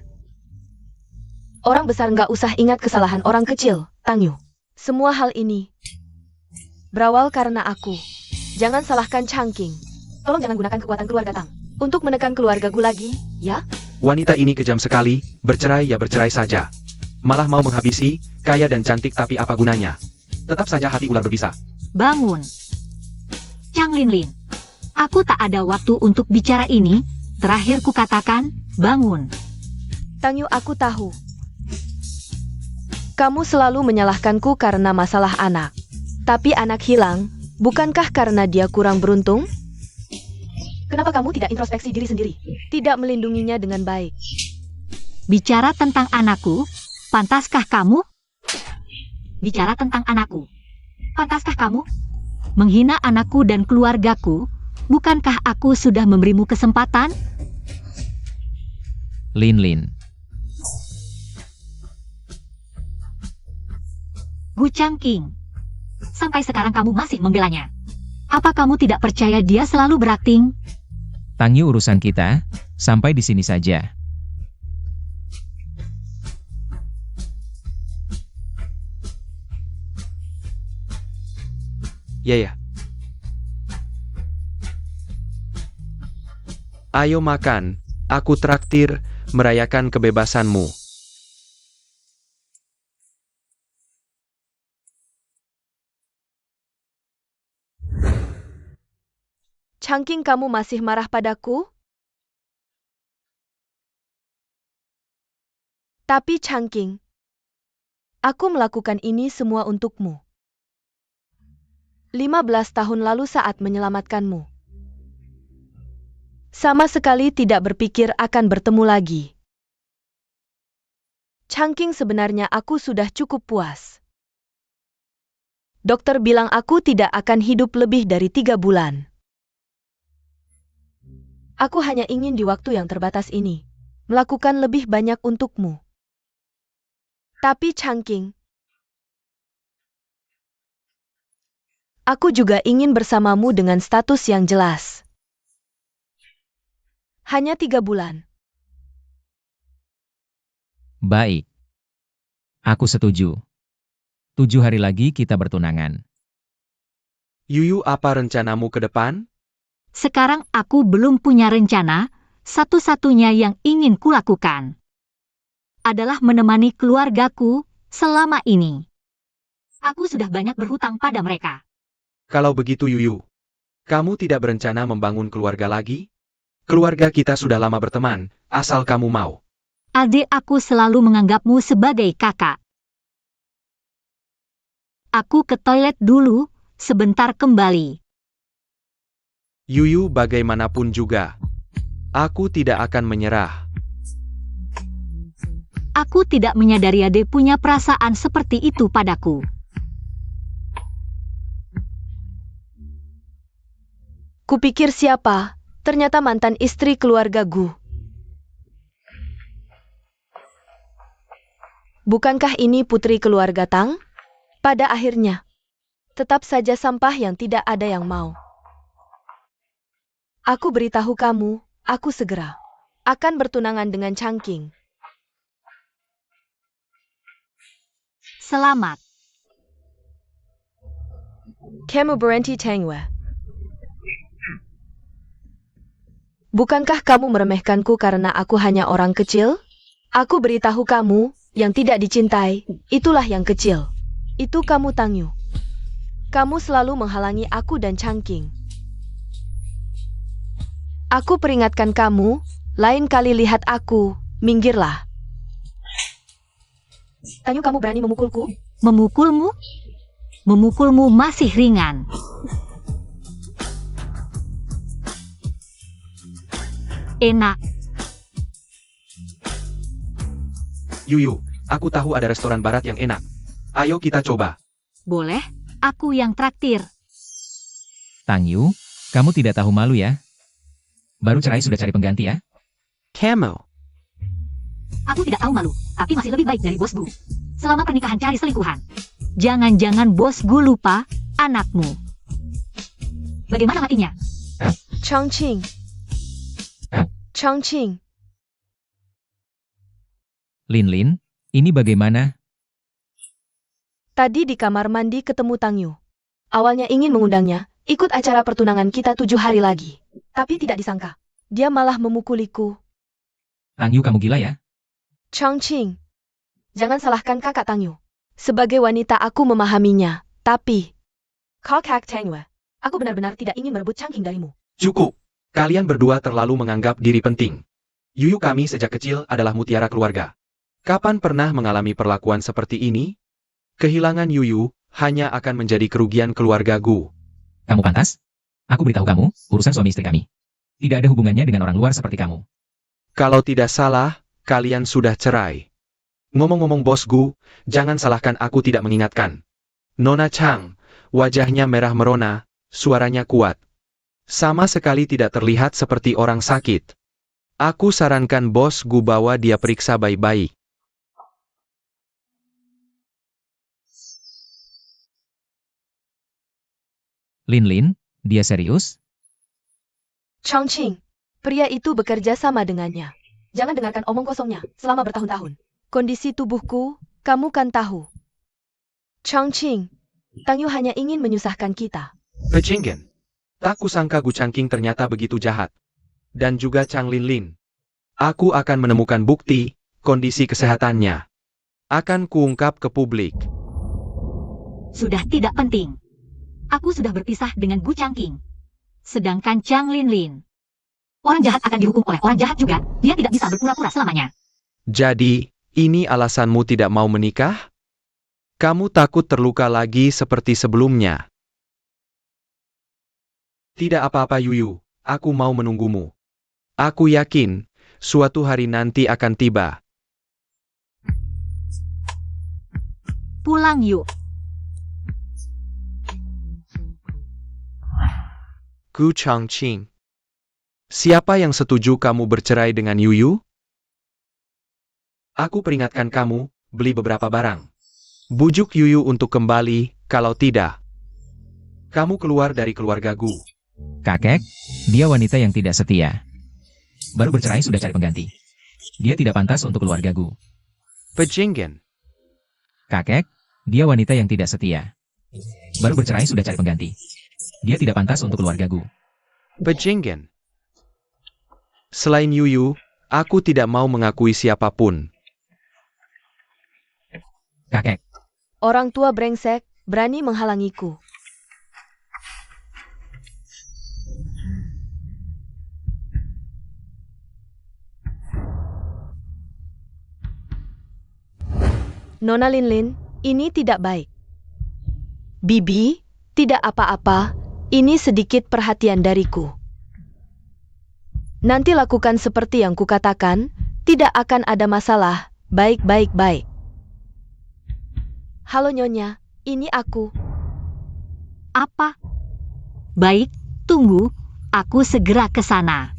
Orang besar nggak usah ingat kesalahan orang kecil, Tang Yu. Semua hal ini berawal karena aku. Jangan salahkan Changqing. Tolong jangan gunakan kekuatan keluarga Tang untuk menekan keluarga Gu lagi, ya? Wanita ini kejam sekali, bercerai ya bercerai saja. Malah mau menghabisi, kaya dan cantik tapi apa gunanya? Tetap saja hati ular berbisa. Bangun. Chang Linlin, aku tak ada waktu untuk bicara ini. Terakhir kukatakan, bangun. Tang Yu, aku tahu. Kamu selalu menyalahkanku karena masalah anak. Tapi anak hilang, bukankah karena dia kurang beruntung? Kenapa kamu tidak introspeksi diri sendiri? Tidak melindunginya dengan baik. Bicara tentang anakku, pantaskah kamu? Bicara tentang anakku, pantaskah kamu? Menghina anakku dan keluargaku, bukankah aku sudah memberimu kesempatan? Linlin. Gu Changqing, sampai sekarang kamu masih membelanya. Apa kamu tidak percaya dia selalu berakting? Tang Yu urusan kita, sampai di sini saja. Ya. Ayo makan, aku traktir, merayakan kebebasanmu. Changqing, kamu masih marah padaku? Tapi Changqing, aku melakukan ini semua untukmu. 15 tahun lalu saat menyelamatkanmu. Sama sekali tidak berpikir akan bertemu lagi. Changqing, sebenarnya aku sudah cukup puas. Dokter bilang aku tidak akan hidup lebih dari 3 bulan. Aku hanya ingin di waktu yang terbatas ini melakukan lebih banyak untukmu. Tapi Changqing, aku juga ingin bersamamu dengan status yang jelas. Hanya 3 bulan. Baik. Aku setuju. 7 hari lagi kita bertunangan. Yuyu, apa rencanamu ke depan? Sekarang aku belum punya rencana, satu-satunya yang ingin kulakukan adalah menemani keluargaku selama ini. Aku sudah banyak berhutang pada mereka. Kalau begitu Yuyu, kamu tidak berencana membangun keluarga lagi? Keluarga kita sudah lama berteman, asal kamu mau. Adik aku selalu menganggapmu sebagai kakak. Aku ke toilet dulu, sebentar kembali. Yuyu, bagaimanapun juga, aku tidak akan menyerah. Aku tidak menyadari adik punya perasaan seperti itu padaku. Kupikir siapa? Ternyata mantan istri keluarga Gu. Bukankah ini putri keluarga Tang? Pada akhirnya, tetap saja sampah yang tidak ada yang mau. Aku beritahu kamu, aku segera akan bertunangan dengan Changqing. Selamat. Kamu berhenti Tangwe. Bukankah kamu meremehkanku karena aku hanya orang kecil? Aku beritahu kamu, yang tidak dicintai, itulah yang kecil. Itu kamu Tangyu. Kamu selalu menghalangi aku dan Changqing. Aku peringatkan kamu, lain kali lihat aku, minggirlah. Tangyu, kamu berani memukulku? Memukulmu? Memukulmu masih ringan. Enak. Yuyu, aku tahu ada restoran barat yang enak. Ayo kita coba. Boleh, aku yang traktir. Tangyu, kamu tidak tahu malu ya? Baru cerai sudah cari pengganti ya? Kamu. Aku tidak tahu malu, tapi masih lebih baik dari bos Gu. Selama pernikahan cari selingkuhan. Jangan-jangan bos Gu lupa anakmu. Bagaimana matinya? Changqing. Changqing. Lin, ini bagaimana? Tadi di kamar mandi ketemu Tangyu. Awalnya ingin mengundangnya, ikut acara pertunangan kita 7 hari lagi. Tapi tidak disangka, dia malah memukuliku. Tangyu, kamu gila ya? Changqing. Jangan salahkan kakak Tangyu. Sebagai wanita aku memahaminya, tapi... Kakak Tangyu, aku benar-benar tidak ingin merebut Changqing darimu. Cukup. Kalian berdua terlalu menganggap diri penting. Yuyu, kami sejak kecil adalah mutiara keluarga. Kapan pernah mengalami perlakuan seperti ini? Kehilangan Yuyu hanya akan menjadi kerugian keluarga Gu. Kamu pantas? Aku beritahu kamu, urusan suami istri kami. Tidak ada hubungannya dengan orang luar seperti kamu. Kalau tidak salah, kalian sudah cerai. Ngomong-ngomong bos Gu, jangan salahkan aku tidak mengingatkan. Nona Chang, wajahnya merah merona, suaranya kuat. Sama sekali tidak terlihat seperti orang sakit. Aku sarankan bos Gu bawa dia periksa baik-baik. Lin, dia serius? Changqing, pria itu bekerja sama dengannya. Jangan dengarkan omong kosongnya selama bertahun-tahun. Kondisi tubuhku, kamu kan tahu. Changqing, Tangyu hanya ingin menyusahkan kita. Pecingen. Tak kusangka Gu Changqing ternyata begitu jahat. Dan juga Chang Lin. Aku akan menemukan bukti, kondisi kesehatannya. Akan kuungkap ke publik. Sudah tidak penting. Aku sudah berpisah dengan Gu Changqing. Sedangkan Chang Lin. Orang jahat akan dihukum oleh orang jahat juga. Dia tidak bisa berpura-pura selamanya. Jadi, ini alasanmu tidak mau menikah? Kamu takut terluka lagi seperti sebelumnya? Tidak apa-apa Yuyu, aku mau menunggumu. Aku yakin, suatu hari nanti akan tiba. Pulang yuk. Gu Changqing. Siapa yang setuju kamu bercerai dengan Yuyu? Aku peringatkan kamu, beli beberapa barang. Bujuk Yuyu untuk kembali, kalau tidak, kamu keluar dari keluarga Gu. Kakek, dia wanita yang tidak setia. Baru bercerai sudah cari pengganti. Dia tidak pantas untuk keluarga Gu. Pejinggen. Kakek, dia wanita yang tidak setia. Baru bercerai sudah cari pengganti. Dia tidak pantas untuk keluarga Gu. Pejinggen. Selain Yuyu, aku tidak mau mengakui siapapun. Kakek, Orang tua brengsek, berani menghalangiku. Nona Linlin, ini tidak baik. Bibi, tidak apa-apa, ini sedikit perhatian dariku. Nanti lakukan seperti yang kukatakan, tidak akan ada masalah, baik-baik-baik. Halo Nyonya, ini aku. Apa? Baik, tunggu. Aku segera ke sana.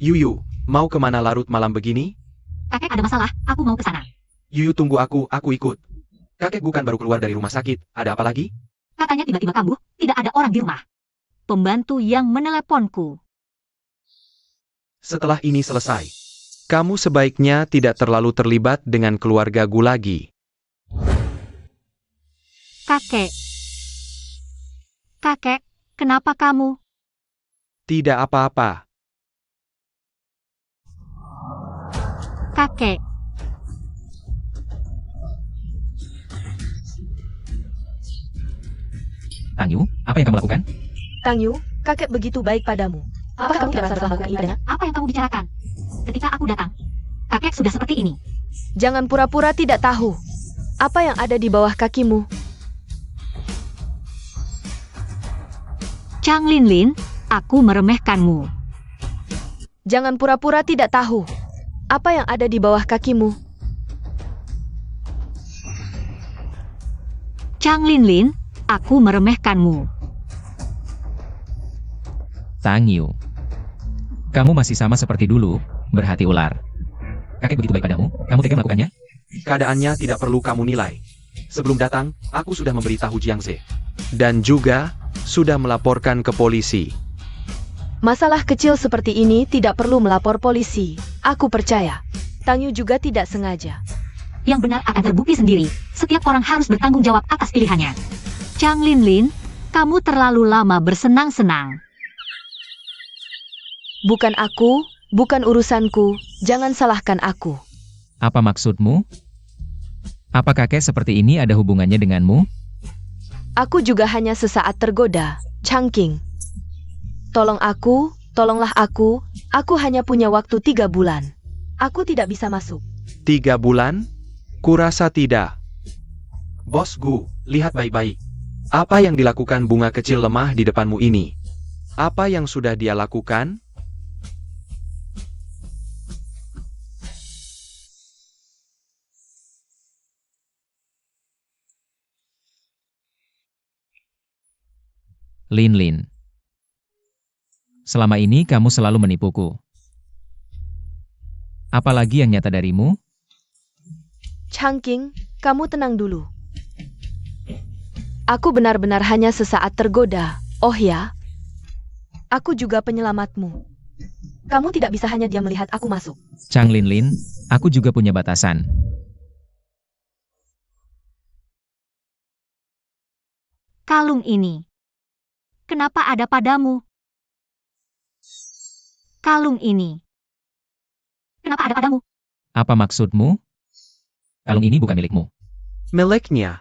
Yuyu, mau kemana larut malam begini? Kakek ada masalah, aku mau ke sana. Yuyu tunggu aku ikut. Kakek bukan baru keluar dari rumah sakit, ada apa lagi? Katanya tiba-tiba kambuh, tidak ada orang di rumah. Pembantu yang meneleponku. Setelah ini selesai, kamu sebaiknya tidak terlalu terlibat dengan keluarga Gu lagi. Kakek. Kakek, kenapa kamu? Tidak apa-apa. Kakek. Tangyu, apa yang kamu lakukan? Tangyu, kakek begitu baik padamu. Apakah kamu tidak merasa telah melakukan ini padanya? Apa yang kamu bicarakan? Ketika aku datang, kakek sudah seperti ini. Jangan pura-pura tidak tahu. Apa yang ada di bawah kakimu? Chang Linlin, aku meremehkanmu. Jangan pura-pura tidak tahu. Apa yang ada di bawah kakimu? Chang Linlin, aku meremehkanmu. Tangyu, kamu masih sama seperti dulu, berhati ular. Kakek begitu baik padamu, kamu tega melakukannya? Keadaannya tidak perlu kamu nilai. Sebelum datang, aku sudah memberitahu Jiangze. Dan juga, sudah melaporkan ke polisi. Masalah kecil seperti ini tidak perlu melapor polisi. Aku percaya. Tangyu juga tidak sengaja. Yang benar akan terbukti sendiri. Setiap orang harus bertanggung jawab atas pilihannya. Chang Linlin, kamu terlalu lama bersenang-senang. Bukan aku, bukan urusanku. Jangan salahkan aku. Apa maksudmu? Apa kakek seperti ini ada hubungannya denganmu? Aku juga hanya sesaat tergoda. Changking. Tolong aku, tolonglah aku. Aku hanya punya waktu 3 bulan. Aku tidak bisa masuk. 3 bulan? Kurasa tidak. Bos Gu, lihat baik-baik. Apa yang dilakukan bunga kecil lemah di depanmu ini? Apa yang sudah dia lakukan? Linlin. Selama ini kamu selalu menipuku. Apalagi yang nyata darimu? Changking, kamu tenang dulu. Aku benar-benar hanya sesaat tergoda. Oh ya? Aku juga penyelamatmu. Kamu tidak bisa hanya diam melihat aku masuk. Chang Linlin, aku juga punya batasan. Kalung ini. Kenapa ada padamu? Kalung ini. Kenapa ada padamu? Apa maksudmu? Kalung ini bukan milikmu. Miliknya.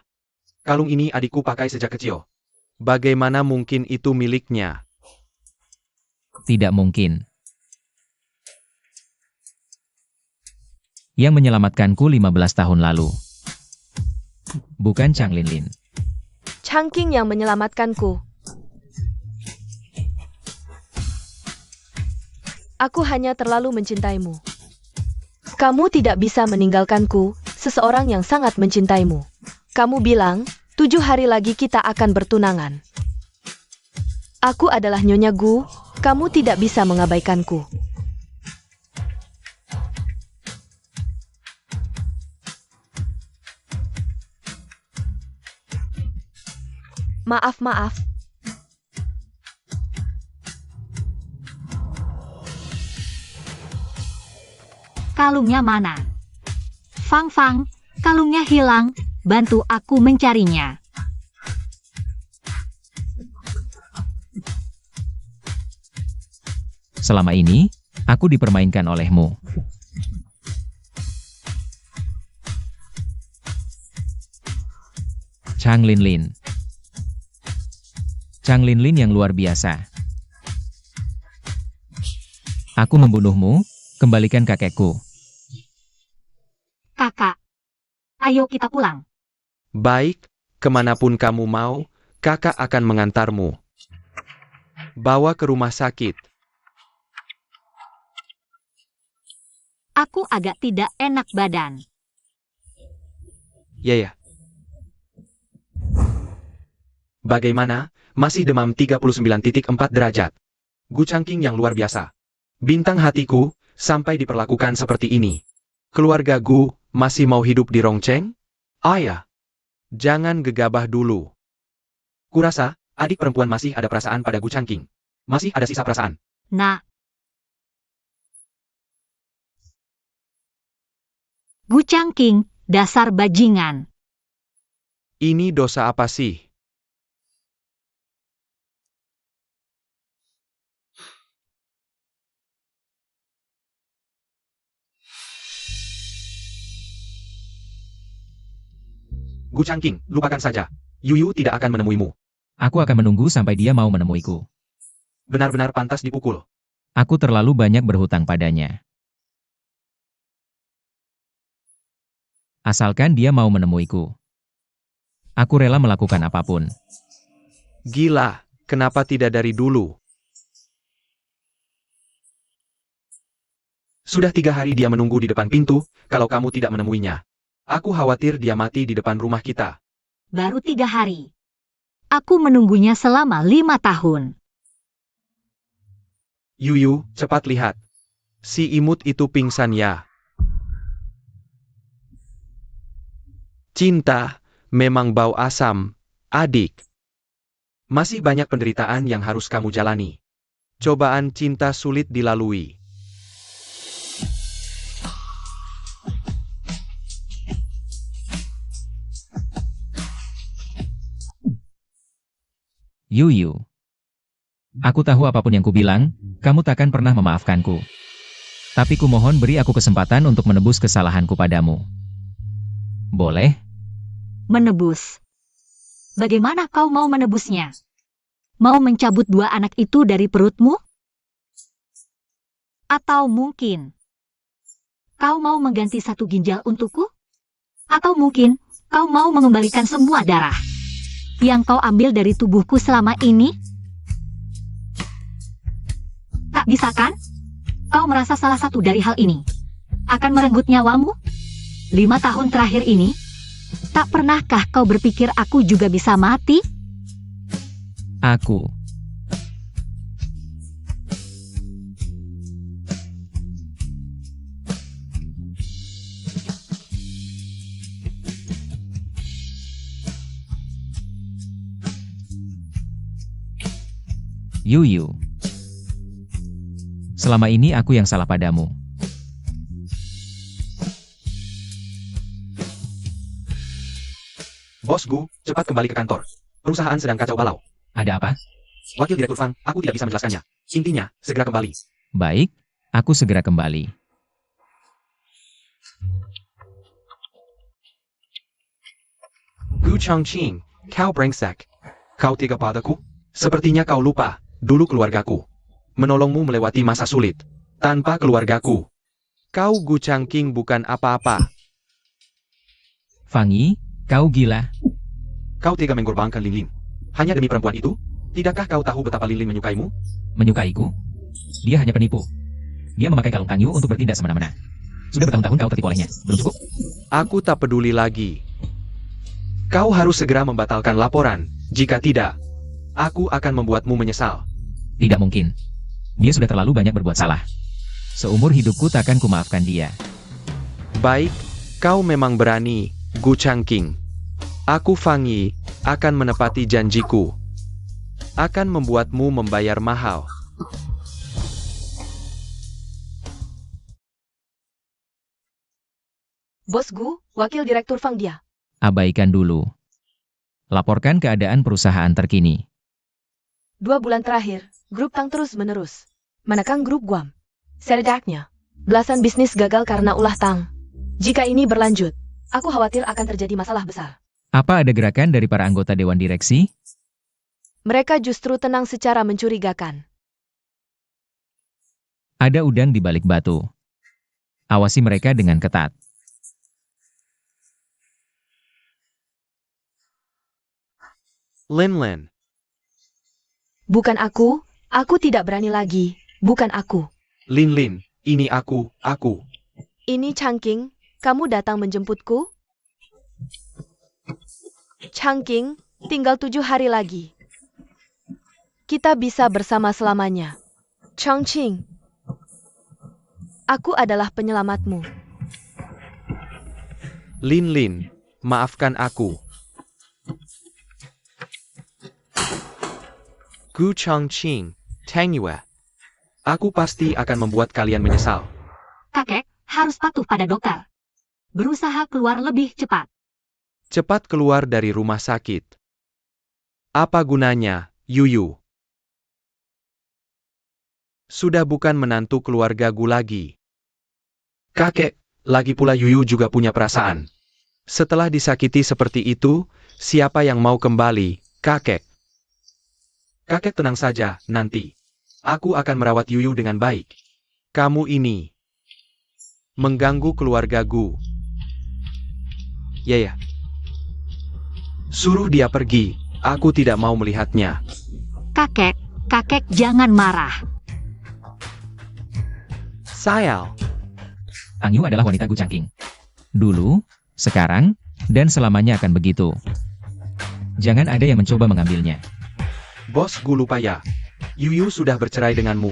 Kalung ini adikku pakai sejak kecil. Bagaimana mungkin itu miliknya? Tidak mungkin. Yang menyelamatkanku 15 tahun lalu. Bukan Chang Linlin. Changking yang menyelamatkanku. Aku hanya terlalu mencintaimu. Kamu tidak bisa meninggalkanku, seseorang yang sangat mencintaimu. Kamu bilang, 7 hari lagi kita akan bertunangan. Aku adalah Nyonya Gu, kamu tidak bisa mengabaikanku. Maaf. Kalungnya mana? Fang, kalungnya hilang. Bantu aku mencarinya. Selama ini, aku dipermainkan olehmu. Chang Linlin. Chang Linlin yang luar biasa. Aku membunuhmu, kembalikan kakekku. Kakak, ayo kita pulang. Baik, kemanapun kamu mau, kakak akan mengantarmu. Bawa ke rumah sakit. Aku agak tidak enak badan. Ya. Bagaimana? Masih demam 39.4 derajat. Gu Changqing yang luar biasa. Bintang hatiku, sampai diperlakukan seperti ini. Keluarga Gu, masih mau hidup di Rongcheng? Ayah, jangan gegabah dulu. Kurasa, adik perempuan masih ada perasaan pada Gu Changqing. Masih ada sisa perasaan. Nah. Gu Changqing, dasar bajingan. Ini dosa apa sih? Gu Changqing, lupakan saja. Yuyu tidak akan menemuimu. Aku akan menunggu sampai dia mau menemuiku. Benar-benar pantas dipukul. Aku terlalu banyak berhutang padanya. Asalkan dia mau menemuiku. Aku rela melakukan apapun. Gila, kenapa tidak dari dulu? Sudah 3 hari dia menunggu di depan pintu, kalau kamu tidak menemuinya. Aku khawatir dia mati di depan rumah kita. Baru 3 hari. Aku menunggunya selama 5 tahun. Yuyu, cepat lihat. Si imut itu pingsan ya. Cinta, memang bau asam, adik. Masih banyak penderitaan yang harus kamu jalani. Cobaan cinta sulit dilalui. Yuyu. Aku tahu apapun yang kubilang, kamu takkan pernah memaafkanku. Tapi kumohon beri aku kesempatan untuk menebus kesalahanku padamu. Boleh? Menebus. Bagaimana kau mau menebusnya? Mau mencabut 2 anak itu dari perutmu? Atau mungkin kau mau mengganti 1 ginjal untukku? Atau mungkin kau mau mengembalikan semua darah yang kau ambil dari tubuhku selama ini? Tak bisa kan? Kau merasa salah satu dari hal ini akan merenggut nyawamu? 5 tahun terakhir ini, tak pernahkah kau berpikir aku juga bisa mati? Aku. Yuyu. Selama ini aku yang salah padamu. Bos Gu, cepat kembali ke kantor. Perusahaan sedang kacau balau. Ada apa? Wakil Direktur Fang, aku tidak bisa menjelaskannya. Intinya, segera kembali. Baik, aku segera kembali. Gu Changqing, kau brengsek. Kau tega padaku? Sepertinya kau lupa, dulu keluargaku menolongmu melewati masa sulit. Tanpa keluargaku, kau Gu Changqing bukan apa-apa. Fangi, kau gila. Kau tega mengorbankan Linlin. Hanya demi perempuan itu? Tidakkah kau tahu betapa Linlin menyukaimu? Menyukaiku? Dia hanya penipu. Dia memakai kalung Tangyu untuk bertindak semena-mena. Sudah bertahun-tahun kau tertipu olehnya. Belum cukup? Aku tak peduli lagi. Kau harus segera membatalkan laporan. Jika tidak, aku akan membuatmu menyesal. Tidak mungkin. Dia sudah terlalu banyak berbuat salah. Seumur hidupku takkan kumaafkan dia. Baik, kau memang berani, Gu Changqing. Aku Fangi, akan menepati janjiku. Akan membuatmu membayar mahal. Bos Gu, Wakil Direktur Fang dia. Abaikan dulu. Laporkan keadaan perusahaan terkini. 2 bulan terakhir, grup Tang terus menerus menekan grup Guam. Setidaknya, belasan bisnis gagal karena ulah Tang. Jika ini berlanjut, aku khawatir akan terjadi masalah besar. Apa ada gerakan dari para anggota Dewan Direksi? Mereka justru tenang secara mencurigakan. Ada udang di balik batu. Awasi mereka dengan ketat. Lin. Bukan aku tidak berani lagi, bukan aku. Lin, ini aku. Ini Changqing, kamu datang menjemputku? Changqing, tinggal 7 hari lagi. Kita bisa bersama selamanya. Changqing, aku adalah penyelamatmu. Lin, maafkan aku. Gu Changqing, Tang Yue. Aku pasti akan membuat kalian menyesal. Kakek harus patuh pada dokter. Berusaha keluar lebih cepat. Cepat keluar dari rumah sakit. Apa gunanya, Yuyu? Sudah bukan menantu keluarga Gu lagi. Kakek, lagi pula Yuyu juga punya perasaan. Setelah disakiti seperti itu, siapa yang mau kembali, kakek? Kakek tenang saja, nanti. Aku akan merawat Yuyu dengan baik. Kamu ini mengganggu keluarga Gu. Ya. Suruh dia pergi, aku tidak mau melihatnya. Kakek jangan marah. Sayal. Tang Yu adalah wanita Gu Changqing. Dulu, sekarang, dan selamanya akan begitu. Jangan ada yang mencoba mengambilnya. Bos Gu lupa ya. Yuyu sudah bercerai denganmu.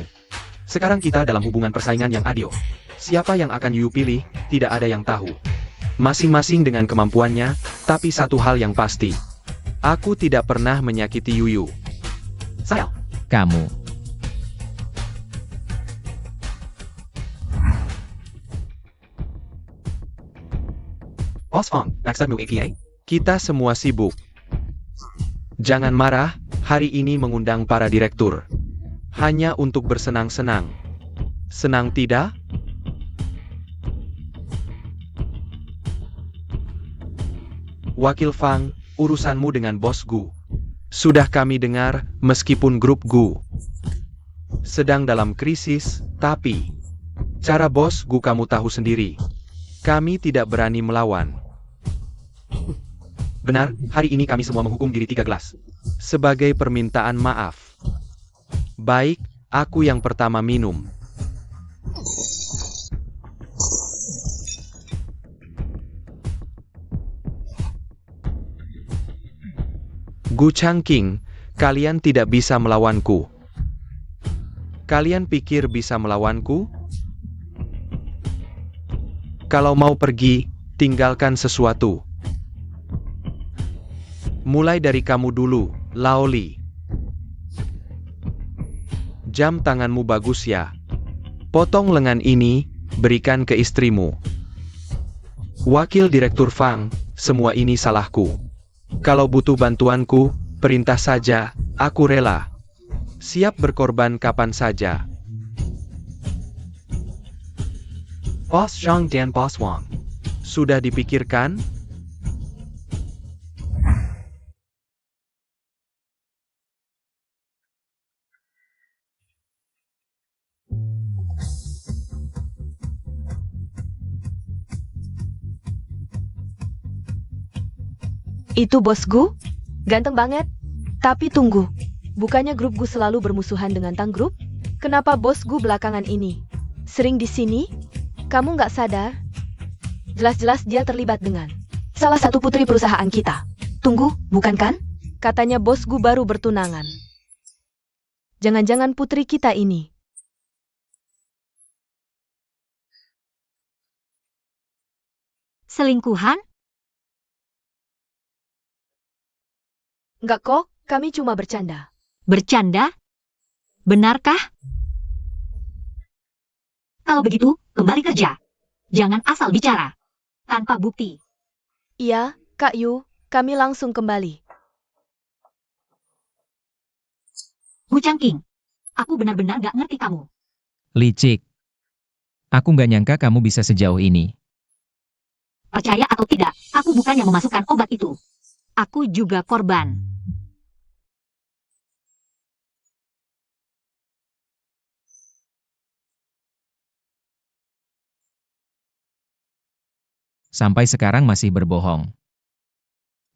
Sekarang kita dalam hubungan persaingan yang adil. Siapa yang akan Yuyu pilih, tidak ada yang tahu. Masing-masing dengan kemampuannya, tapi satu hal yang pasti. Aku tidak pernah menyakiti Yuyu. Sayal. Kamu. Boss Fong, next time APA. Kita semua sibuk. Jangan marah, hari ini mengundang para direktur. Hanya untuk bersenang-senang. Senang tidak? Wakil Fang, urusanmu dengan bos Gu. Sudah kami dengar, meskipun grup Gu sedang dalam krisis, tapi cara bos Gu kamu tahu sendiri. Kami tidak berani melawan. Benar, hari ini kami semua menghukum diri 3 gelas. Sebagai permintaan maaf. Baik, aku yang pertama minum. Gu Changqing, kalian tidak bisa melawanku. Kalian pikir bisa melawanku? Kalau mau pergi, tinggalkan sesuatu. Mulai dari kamu dulu, Laoli. Jam tanganmu bagus ya. Potong lengan ini, berikan ke istrimu. Wakil Direktur Fang, semua ini salahku. Kalau butuh bantuanku, perintah saja, aku rela. Siap berkorban kapan saja. Boss Zhang dan Boss Wang. Sudah dipikirkan? Itu bos Gu? Ganteng banget. Tapi tunggu, bukannya grup Gu selalu bermusuhan dengan Tang Group? Kenapa bos Gu belakangan ini sering di sini? Kamu nggak sadar? Jelas-jelas dia terlibat dengan salah satu putri perusahaan kita. Tunggu, bukan kan? Katanya bos Gu baru bertunangan. Jangan-jangan putri kita ini Selingkuhan? Enggak kok, kami cuma bercanda. Bercanda? Benarkah? Kalau begitu, kembali kerja. Jangan asal bicara. Tanpa bukti. Iya, Kak Yu, kami langsung kembali. Gu Changqing, aku benar-benar gak ngerti kamu. Licik. Aku nggak nyangka kamu bisa sejauh ini. Percaya atau tidak, aku bukan yang memasukkan obat itu. Aku juga korban. Sampai sekarang masih berbohong.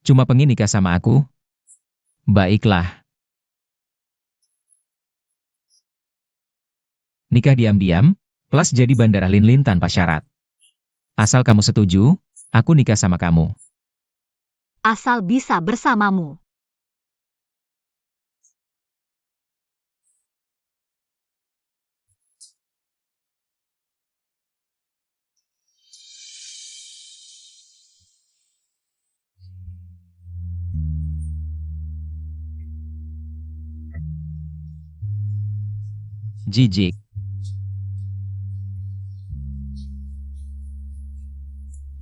Cuma pengen nikah sama aku? Baiklah. Nikah diam-diam, plus jadi bandara Linlin tanpa syarat. Asal kamu setuju, aku nikah sama kamu. Asal bisa bersamamu. Jijik.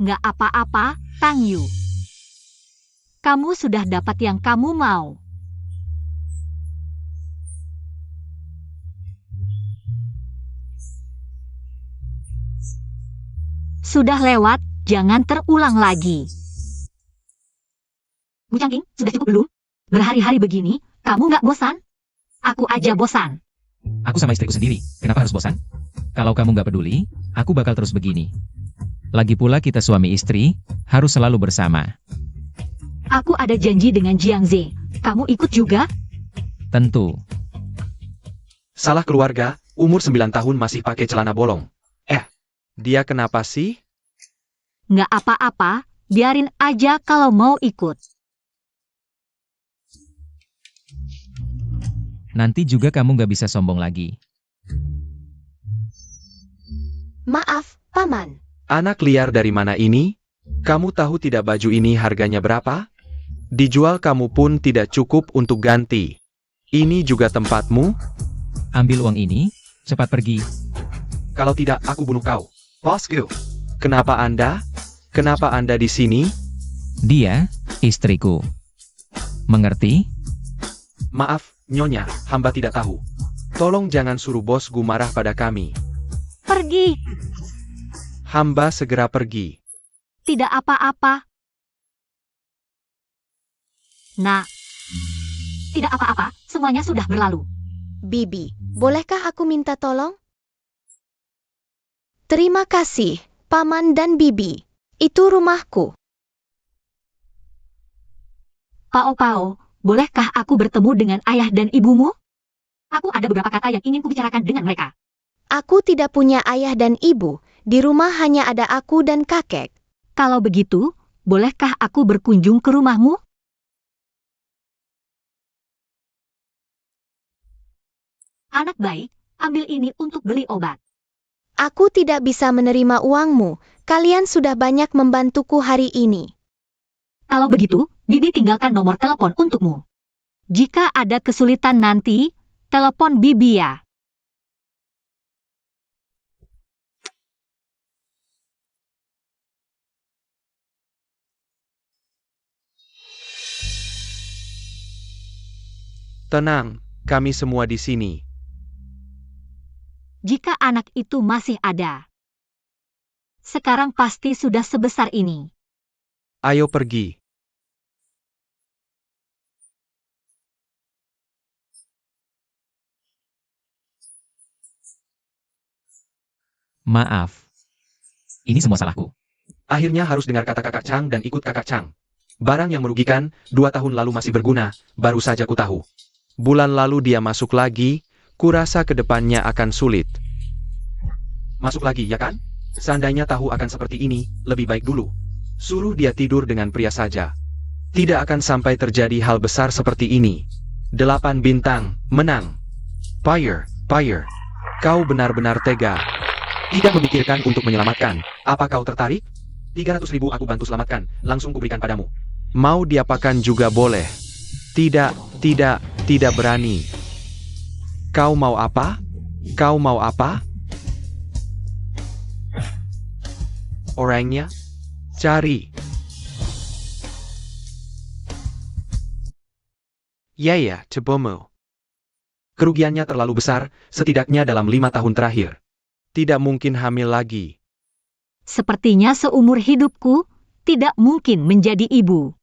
Nggak apa-apa, Tang Yu. Kamu sudah dapat yang kamu mau. Sudah lewat, jangan terulang lagi. Bu Changqing, sudah cukup belum? Berhari-hari begini, kamu nggak bosan? Aku aja bosan. Aku sama istriku sendiri, kenapa harus bosan? Kalau kamu nggak peduli, aku bakal terus begini. Lagi pula kita suami istri, harus selalu bersama. Aku ada janji dengan Jiang Ze. Kamu ikut juga? Tentu. Salah keluarga, umur 9 tahun masih pakai celana bolong. Dia kenapa sih? Nggak apa-apa, biarin aja kalau mau ikut. Nanti juga kamu nggak bisa sombong lagi. Maaf, Paman. Anak liar dari mana ini? Kamu tahu tidak baju ini harganya berapa? Dijual kamu pun tidak cukup untuk ganti. Ini juga tempatmu? Ambil uang ini, cepat pergi. Kalau tidak, aku bunuh kau. Bosku. Kenapa Anda? Kenapa Anda di sini? Dia, istriku. Mengerti? Maaf, Nyonya, hamba tidak tahu. Tolong jangan suruh bosku marah pada kami. Pergi. Hamba segera pergi. Tidak apa-apa. Nah, tidak apa-apa, semuanya sudah berlalu. Bibi, bolehkah aku minta tolong? Terima kasih, Paman dan Bibi. Itu rumahku. Pao, bolehkah aku bertemu dengan ayah dan ibumu? Aku ada beberapa kata yang ingin kubicarakan dengan mereka. Aku tidak punya ayah dan ibu. Di rumah hanya ada aku dan kakek. Kalau begitu, bolehkah aku berkunjung ke rumahmu? Anak baik, ambil ini untuk beli obat. Aku tidak bisa menerima uangmu. Kalian sudah banyak membantuku hari ini. Kalau begitu, Bibi tinggalkan nomor telepon untukmu. Jika ada kesulitan nanti, telepon Bibi ya. Tenang, kami semua di sini. Jika anak itu masih ada. Sekarang pasti sudah sebesar ini. Ayo pergi. Maaf. Ini semua salahku. Akhirnya harus dengar kata kakak Chang dan ikut kakak Chang. Barang yang merugikan, 2 tahun lalu masih berguna, baru saja ku tahu. Bulan lalu dia masuk lagi, kurasa kedepannya akan sulit. Masuk lagi, ya kan? Seandainya tahu akan seperti ini, lebih baik dulu. Suruh dia tidur dengan pria saja. Tidak akan sampai terjadi hal besar seperti ini. 8 bintang, menang. Fire. Kau benar-benar tega. Tidak memikirkan untuk menyelamatkan. Apa kau tertarik? 300.000 aku bantu selamatkan, langsung kuberikan padamu. Mau diapakan juga boleh. Tidak berani. Kau mau apa? Kau mau apa? Orangnya? Cari. Ya, cobamu. Kerugiannya terlalu besar, setidaknya dalam 5 tahun terakhir. Tidak mungkin hamil lagi. Sepertinya seumur hidupku, tidak mungkin menjadi ibu.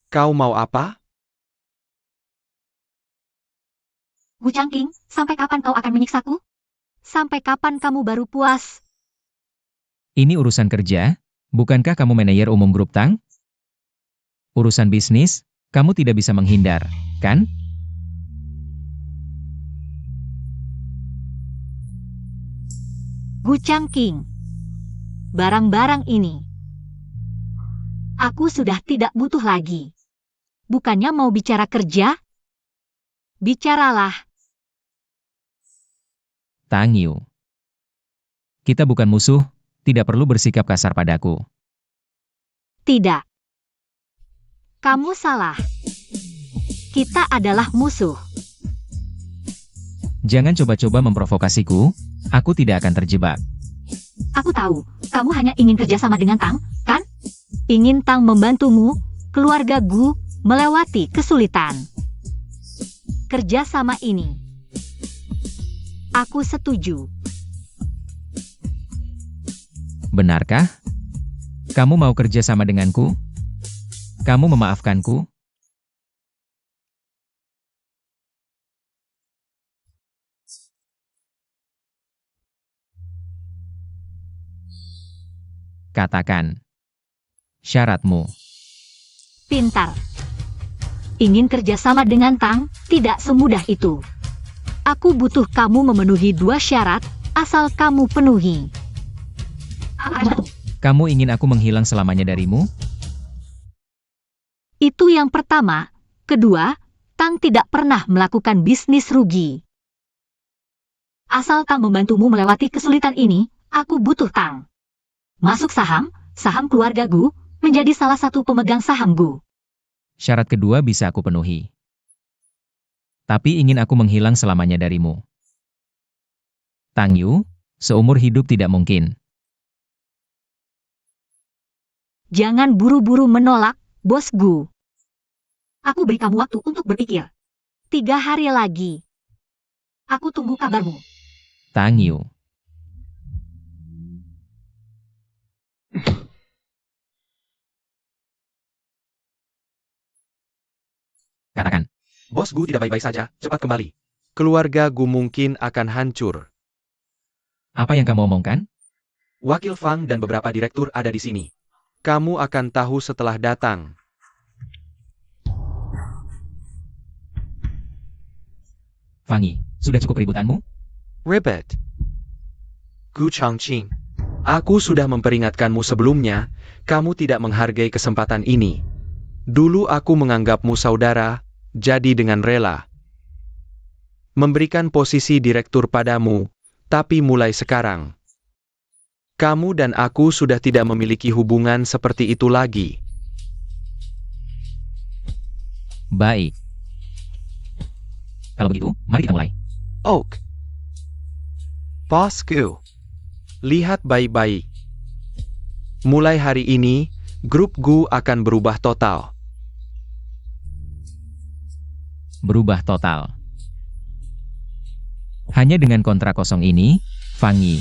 Kau mau apa? Gu Changqing, sampai kapan kau akan menyiksaku? Sampai kapan kamu baru puas? Ini urusan kerja, bukankah kamu manajer umum grup Tang? Urusan bisnis, kamu tidak bisa menghindar, kan? Gu Changqing, barang-barang ini aku sudah tidak butuh lagi. Bukannya mau bicara kerja? Bicaralah. Tang Yu. Kita bukan musuh, tidak perlu bersikap kasar padaku. Tidak. Kamu salah. Kita adalah musuh. Jangan coba-coba memprovokasiku, aku tidak akan terjebak. Aku tahu, kamu hanya ingin kerjasama dengan Tang, kan? Ingin Tang membantumu, keluarga Gu, melewati kesulitan. Kerjasama ini. Aku setuju. Benarkah? Kamu mau kerja sama denganku? Kamu memaafkanku? Katakan. Syaratmu. Pintar. Ingin kerjasama dengan Tang, tidak semudah itu. Aku butuh kamu memenuhi 2 syarat, asal kamu penuhi. Kamu ingin aku menghilang selamanya darimu? Itu yang pertama. Kedua, Tang tidak pernah melakukan bisnis rugi. Asal Tang membantumu melewati kesulitan ini, aku butuh Tang. Masuk saham keluarga Gu, menjadi salah satu pemegang saham Gu. Syarat kedua bisa aku penuhi. Tapi ingin aku menghilang selamanya darimu. Tang Yu, seumur hidup tidak mungkin. Jangan buru-buru menolak, Bos Gu. Aku beri kamu waktu untuk berpikir. 3 hari lagi. Aku tunggu kabarmu. Tang Yu. Katakan. Bos Gu tidak baik-baik saja, cepat kembali. Keluarga Gu mungkin akan hancur. Apa yang kamu omongkan? Wakil Fang dan beberapa direktur ada di sini. Kamu akan tahu setelah datang. Fangi, sudah cukup ributanmu? Ribet. Gu Changqing. Aku sudah memperingatkanmu sebelumnya, kamu tidak menghargai kesempatan ini. Dulu aku menganggapmu saudara, jadi dengan rela memberikan posisi direktur padamu, tapi mulai sekarang, kamu dan aku sudah tidak memiliki hubungan seperti itu lagi. Baik. Kalau begitu, mari kita mulai. Oak. Bosku. Lihat baik-baik. Mulai hari ini, grup Gu akan berubah total. Berubah total. Hanya dengan kontrak kosong ini, Fangi.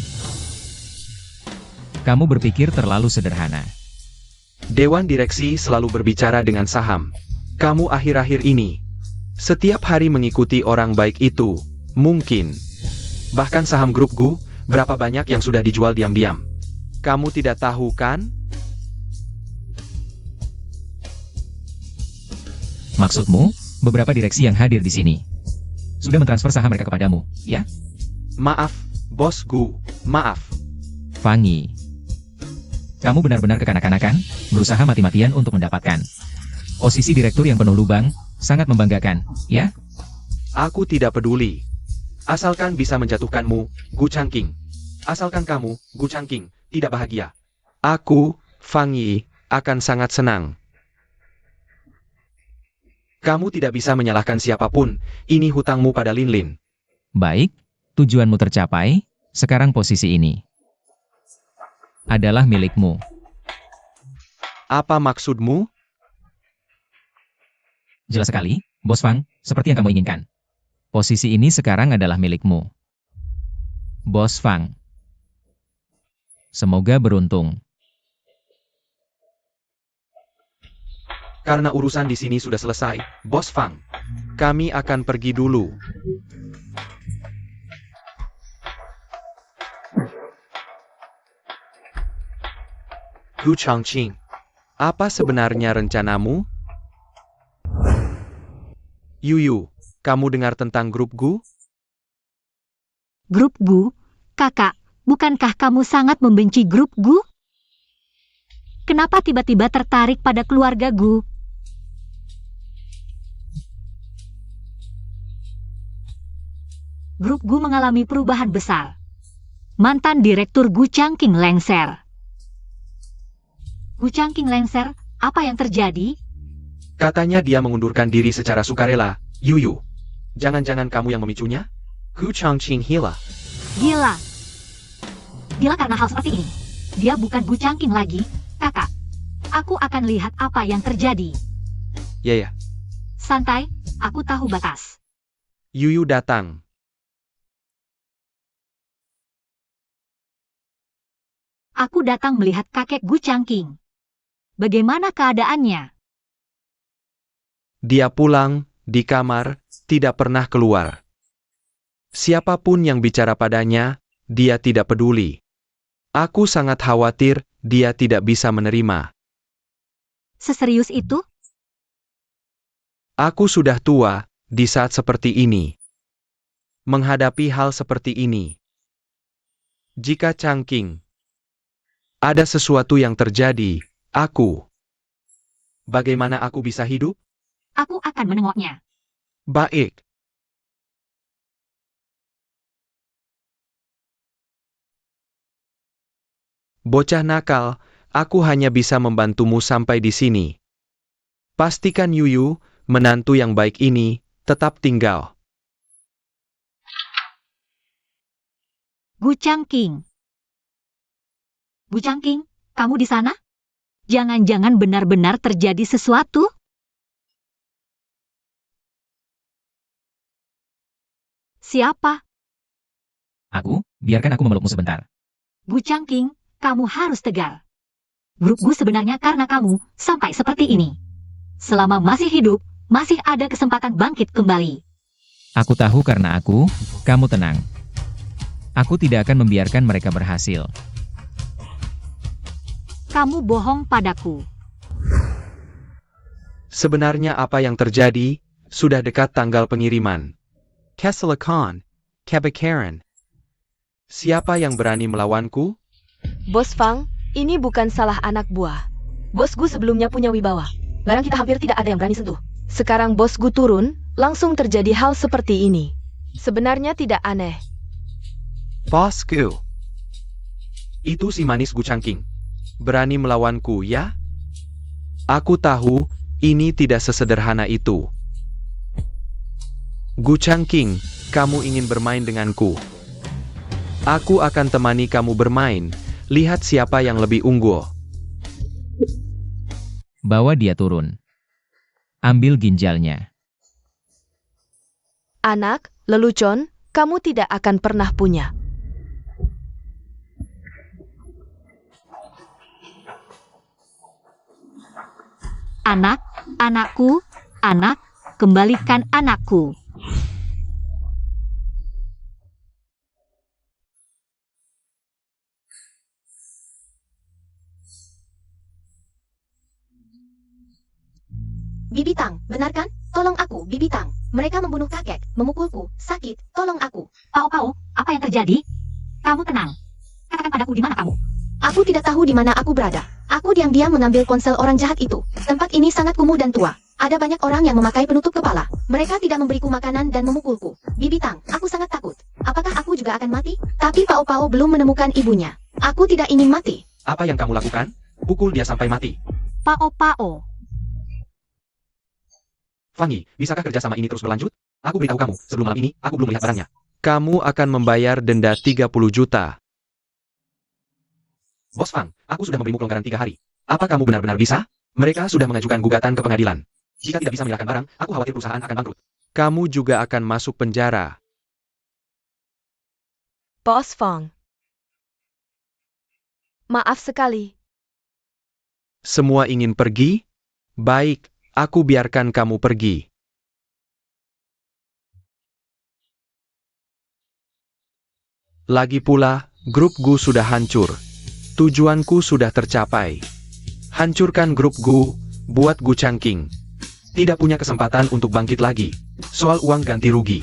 Kamu berpikir terlalu sederhana. Dewan direksi selalu berbicara dengan saham. Kamu akhir-akhir ini, setiap hari mengikuti orang baik itu, mungkin. Bahkan saham grup Gu, berapa banyak yang sudah dijual diam-diam. Kamu tidak tahu kan? Maksudmu, beberapa direksi yang hadir di sini sudah mentransfer saham mereka kepadamu, ya? Maaf, Bos Gu, maaf. Fangi. Kamu benar-benar kekanak-kanakan, berusaha mati-matian untuk mendapatkan posisi direktur yang penuh lubang, sangat membanggakan, ya? Aku tidak peduli. Asalkan bisa menjatuhkanmu, Gu Changqing. Asalkan kamu, Gu Changqing, tidak bahagia. Aku, Fangi, akan sangat senang. Kamu tidak bisa menyalahkan siapapun, ini hutangmu pada Lin Lin. Baik, tujuanmu tercapai, sekarang posisi ini adalah milikmu. Apa maksudmu? Jelas sekali, Bos Fang, seperti yang kamu inginkan. Posisi ini sekarang adalah milikmu. Bos Fang. Semoga beruntung. Karena urusan di sini sudah selesai, Bos Fang. Kami akan pergi dulu. Gu Changqing, apa sebenarnya rencanamu? Yuyu, kamu dengar tentang grup Gu? Grup Gu? Kakak, bukankah kamu sangat membenci grup Gu? Kenapa tiba-tiba tertarik pada keluarga Gu? Grup Gu mengalami perubahan besar. Mantan Direktur Gu Changqing lengser. Gu Changqing lengser, apa yang terjadi? Katanya dia mengundurkan diri secara sukarela. Yuyu, jangan-jangan kamu yang memicunya? Gu Changqing gila. Gila. Gila karena hal seperti ini. Dia bukan Gu Changqing lagi, kakak. Aku akan lihat apa yang terjadi. Ya. Santai, aku tahu batas. Yuyu datang. Aku datang melihat kakek Gu Changqing. Bagaimana keadaannya? Dia pulang, di kamar, tidak pernah keluar. Siapapun yang bicara padanya, dia tidak peduli. Aku sangat khawatir, dia tidak bisa menerima. Seserius itu? Aku sudah tua, di saat seperti ini. Menghadapi hal seperti ini. Jika Changqing ada sesuatu yang terjadi, bagaimana aku bisa hidup? Aku akan menengoknya. Baik. Bocah nakal, aku hanya bisa membantumu sampai di sini. Pastikan Yuyu, menantu yang baik ini, tetap tinggal. Gu Changqing. Gu Changqing, kamu di sana? Jangan-jangan benar-benar terjadi sesuatu? Siapa? Biarkan aku memelukmu sebentar. Gu Changqing, kamu harus tegar. Grup Gu sebenarnya karena kamu sampai seperti ini. Selama masih hidup, masih ada kesempatan bangkit kembali. Aku tahu karena kamu tenang. Aku tidak akan membiarkan mereka berhasil. Kamu bohong padaku. Sebenarnya apa yang terjadi, sudah dekat tanggal pengiriman. Keselakan, kebakaran. Siapa yang berani melawanku? Bos Fang, ini bukan salah anak buah. Bos Gu sebelumnya punya wibawa. Barang kita hampir tidak ada yang berani sentuh. Sekarang Bos Gu turun, langsung terjadi hal seperti ini. Sebenarnya tidak aneh. Bosku. Itu si manis Gu Changqing. Berani melawanku, ya? Aku tahu, ini tidak sesederhana itu. Gu Changqing, kamu ingin bermain denganku. Aku akan temani kamu bermain. Lihat siapa yang lebih unggul. Bawa dia turun. Ambil ginjalnya. Anak, lelucon, kamu tidak akan pernah punya. Anak, anakku, anak, kembalikan anakku. Bibi Tang, benar kan? Tolong aku, Bibi Tang. Mereka membunuh kakek, memukulku, sakit, tolong aku. Pao, apa yang terjadi? Kamu tenang. Katakan padaku di mana kamu? Aku tidak tahu di mana aku berada. Aku diam-diam mengambil ponsel orang jahat itu. Tempat ini sangat kumuh dan tua. Ada banyak orang yang memakai penutup kepala. Mereka tidak memberiku makanan dan memukulku. Bibi Tang, aku sangat takut. Apakah aku juga akan mati? Tapi Pao belum menemukan ibunya. Aku tidak ingin mati. Apa yang kamu lakukan? Pukul dia sampai mati. Pao. Fanny, bisakah kerjasama ini terus berlanjut? Aku beritahu kamu, sebelum malam ini, aku belum melihat barangnya. Kamu akan membayar denda 30 juta. Bos Fang, aku sudah memberimu kelonggaran 3 hari. Apa kamu benar-benar bisa? Mereka sudah mengajukan gugatan ke pengadilan. Jika tidak bisa menyerahkan barang, aku khawatir perusahaan akan bangkrut. Kamu juga akan masuk penjara. Bos Fang. Maaf sekali. Semua ingin pergi? Baik, aku biarkan kamu pergi. Lagi pula, grup Gu sudah hancur. Tujuanku sudah tercapai. Hancurkan grup Gu, buat Gu Changqing. Tidak punya kesempatan untuk bangkit lagi. Soal uang ganti rugi,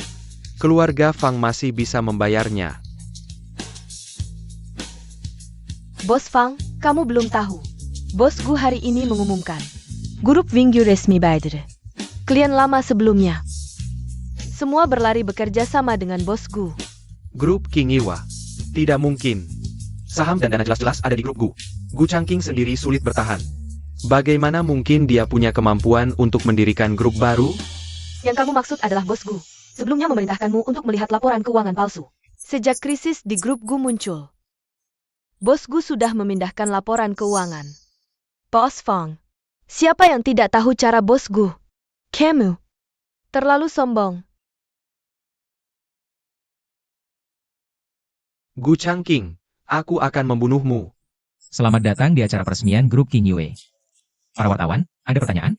keluarga Fang masih bisa membayarnya. Bos Fang, kamu belum tahu. Bos Gu hari ini mengumumkan. Grup Wingyu resmi bayar. Klien lama sebelumnya. Semua berlari bekerja sama dengan Bos Gu. Grup King Iwa. Tidak mungkin. Saham dan dana jelas-jelas ada di grup Gu. Gu Changqing sendiri sulit bertahan. Bagaimana mungkin dia punya kemampuan untuk mendirikan grup baru? Yang kamu maksud adalah Bos Gu. Sebelumnya memerintahkanmu untuk melihat laporan keuangan palsu. Sejak krisis di grup Gu muncul, Bos Gu sudah memindahkan laporan keuangan. Bos Fang, siapa yang tidak tahu cara Bos Gu? Kamu terlalu sombong. Gu Changqing, aku akan membunuhmu. Selamat datang di acara peresmian grup King Yue. Para wartawan, ada pertanyaan?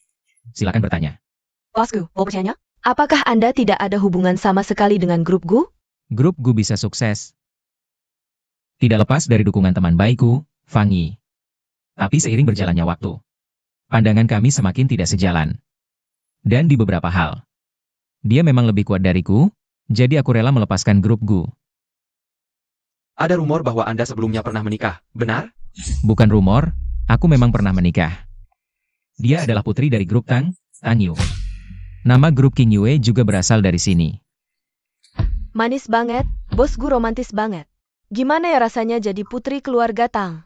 Silakan bertanya. Bos Gu, mau bertanya? Apakah Anda tidak ada hubungan sama sekali dengan grup Gu? Grup Gu bisa sukses tidak lepas dari dukungan teman baikku, Fang Yi. Tapi seiring berjalannya waktu, pandangan kami semakin tidak sejalan. Dan di beberapa hal, dia memang lebih kuat dariku, jadi aku rela melepaskan grup Gu. Ada rumor bahwa Anda sebelumnya pernah menikah, benar? Bukan rumor, aku memang pernah menikah. Dia adalah putri dari grup Tang Yu. Nama grup King Yue juga berasal dari sini. Manis banget, Bos Gu romantis banget. Gimana ya rasanya jadi putri keluarga Tang?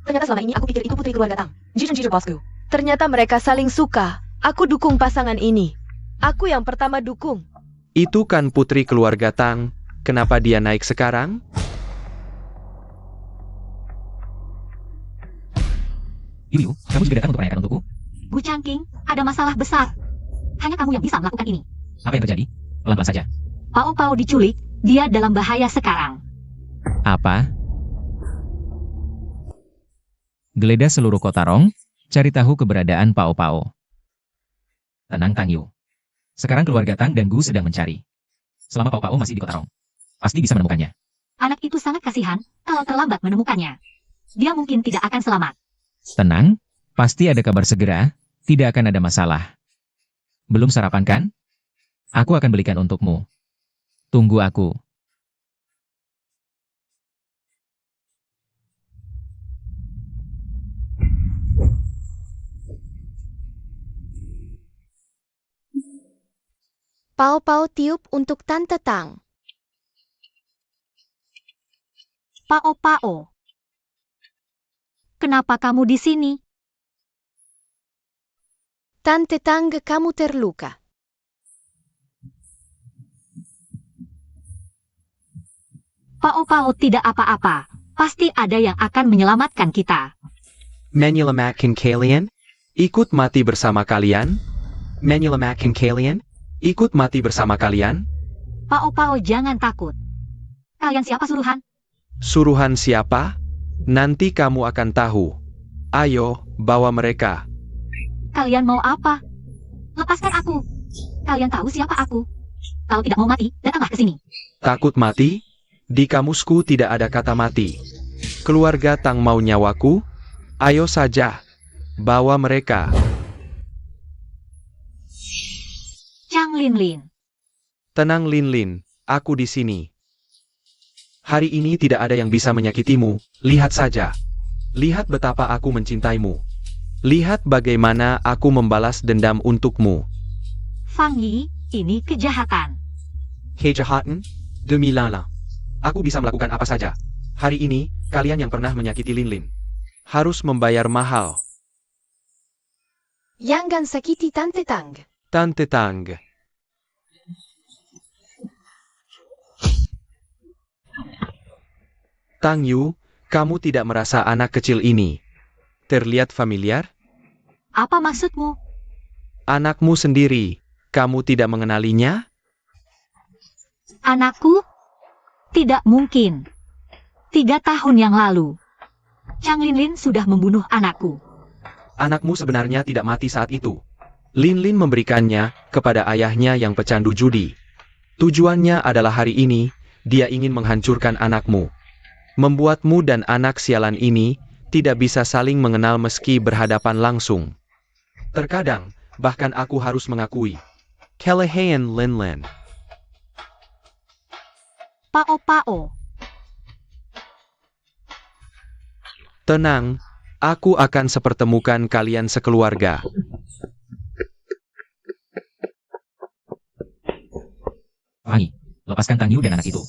Ternyata selama ini aku pikir itu putri keluarga Tang. Jujur Bos Gu. Ternyata mereka saling suka. Aku dukung pasangan ini. Aku yang pertama dukung. Itu kan putri keluarga Tang, kenapa dia naik sekarang? Yu, kamu juga datang untuk merayakan untukku? Gu Changqing, ada masalah besar. Hanya kamu yang bisa melakukan ini. Apa yang terjadi? Pelan-pelan saja. Pao Pao diculik, dia dalam bahaya sekarang. Apa? Geledah seluruh kota Rong, cari tahu keberadaan Pao Pao. Tenang Tang Yu. Sekarang keluarga Tang dan Gu sedang mencari. Selama Pao Pao masih di kota Rong, pasti bisa menemukannya. Anak itu sangat kasihan, kalau terlambat menemukannya. Dia mungkin tidak akan selamat. Tenang, pasti ada kabar segera, tidak akan ada masalah. Belum sarapan kan? Aku akan belikan untukmu. Tunggu aku. Pao Pao tiup untuk Tante Tang. Pao Pao. Kenapa kamu di sini? Tante Tang, kamu terluka. Pao Pao tidak apa-apa. Pasti ada yang akan menyelamatkan kita. Menyelamatkan kalian? Ikut mati bersama kalian? Menyelamatkan kalian? Ikut mati bersama kalian? Pao Pao jangan takut. Kalian siapa suruhan? Suruhan siapa? Nanti kamu akan tahu. Ayo, bawa mereka. Kalian mau apa? Lepaskan aku. Kalian tahu siapa aku. Kalau tidak mau mati, datanglah ke sini. Takut mati? Di kamusku tidak ada kata mati. Keluarga Tang mau nyawaku? Ayo saja. Bawa mereka. Chang Lin Lin. Tenang Lin Lin, aku di sini. Hari ini tidak ada yang bisa menyakitimu, lihat saja. Lihat betapa aku mencintaimu. Lihat bagaimana aku membalas dendam untukmu. Fang Yi, ini kejahatan. Kejahatan? Demi Lala. Aku bisa melakukan apa saja. Hari ini, kalian yang pernah menyakiti Lin Lin Harus membayar mahal. Jangan sakiti Tante Tang. Tante Tang. Tang Yu, kamu tidak merasa anak kecil ini terlihat familiar? Apa maksudmu? Anakmu sendiri, kamu tidak mengenalinya? Anakku? Tidak mungkin. 3 tahun yang lalu, Chang Linlin sudah membunuh anakku. Anakmu sebenarnya tidak mati saat itu. Linlin memberikannya kepada ayahnya yang pecandu judi. Tujuannya adalah hari ini, dia ingin menghancurkan anakmu. Membuatmu dan anak sialan ini tidak bisa saling mengenal meski berhadapan langsung. Terkadang, bahkan aku harus mengakui. Kelehean Linlin. Pao-pao. Tenang, aku akan sepertemukan kalian sekeluarga. Fanny, lepaskan Tang Yu dan anak itu.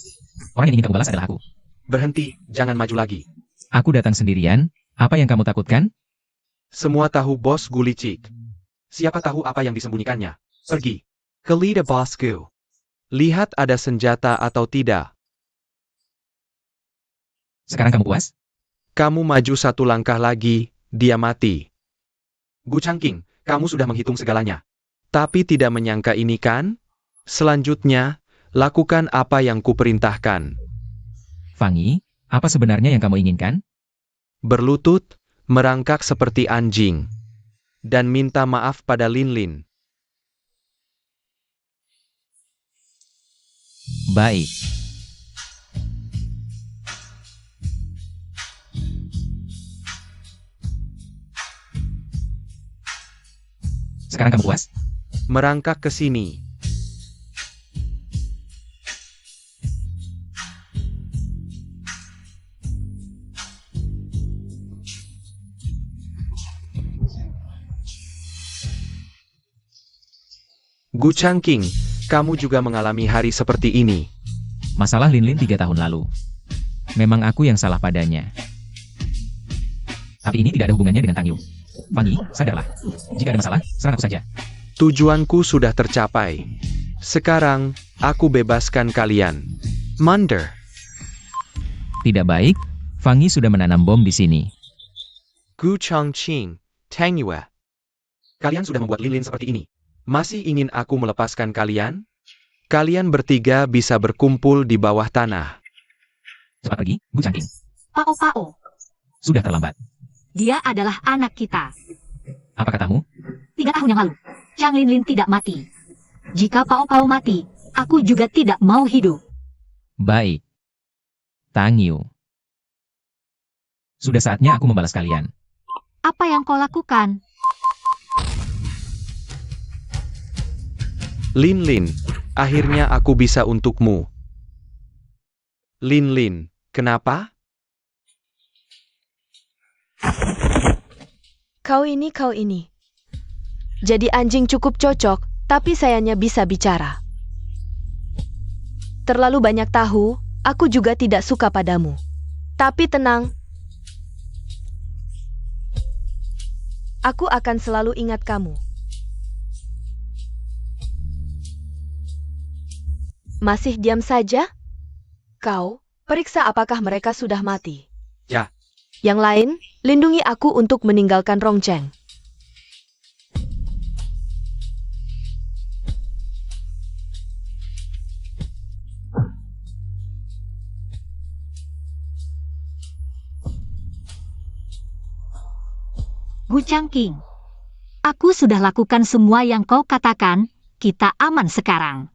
Orang yang ingin kamu balas adalah aku. Berhenti, jangan maju lagi. Aku datang sendirian, apa yang kamu takutkan? Semua tahu bos Gu licik. Siapa tahu apa yang disembunyikannya? Pergi. Ke lidah bosku. Lihat ada senjata atau tidak. Sekarang kamu puas? Kamu maju 1 langkah lagi, dia mati. Gu Changqing, kamu sudah menghitung segalanya. Tapi tidak menyangka ini kan? Selanjutnya, lakukan apa yang kuperintahkan. Fanny, apa sebenarnya yang kamu inginkan? Berlutut, merangkak seperti anjing. Dan minta maaf pada Linlin. Baik. Sekarang kamu puas? Merangkak ke sini. Gu Changqing, kamu juga mengalami hari seperti ini. Masalah Linlin 3 tahun lalu. Memang aku yang salah padanya. Tapi ini tidak ada hubungannya dengan Tang Yu. Fanny, sadarlah. Jika ada masalah, serang aku saja. Tujuanku sudah tercapai. Sekarang, aku bebaskan kalian. Mander. Tidak baik, Fanny sudah menanam bom di sini. Gu Changqing, Tang Yue. Kalian sudah membuat Linlin seperti ini. Masih ingin aku melepaskan kalian? Kalian bertiga bisa berkumpul di bawah tanah. Cepat pergi, Gu Changqing. Pao-pao. Sudah terlambat. Dia adalah anak kita. Apa katamu? 3 tahun yang lalu, Chang Linlin tidak mati. Jika Pao-pao mati, aku juga tidak mau hidup. Baik. Tang Yu. Sudah saatnya aku membalas kalian. Apa yang kau lakukan? Linlin, akhirnya aku bisa untukmu. Linlin, kenapa? Kau ini. Jadi anjing cukup cocok, tapi sayangnya bisa bicara. Terlalu banyak tahu, aku juga tidak suka padamu. Tapi tenang. Aku akan selalu ingat kamu. Masih diam saja? Kau, periksa apakah mereka sudah mati. Ya. Yang lain, lindungi aku untuk meninggalkan Rongcheng. Gu Changqing. Aku sudah lakukan semua yang kau katakan, kita aman sekarang.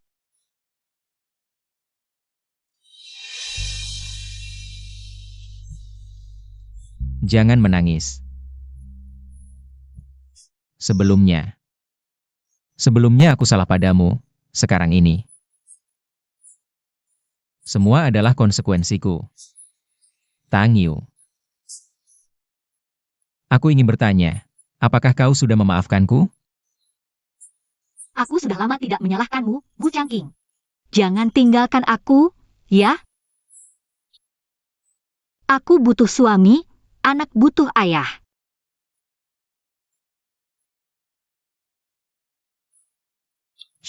Jangan menangis. Sebelumnya aku salah padamu, sekarang ini. Semua adalah konsekuensiku. Tang Yu. Aku ingin bertanya, apakah kau sudah memaafkanku? Aku sudah lama tidak menyalahkanmu, Gu Changqing. Jangan tinggalkan aku, ya? Aku butuh suami, anak butuh ayah.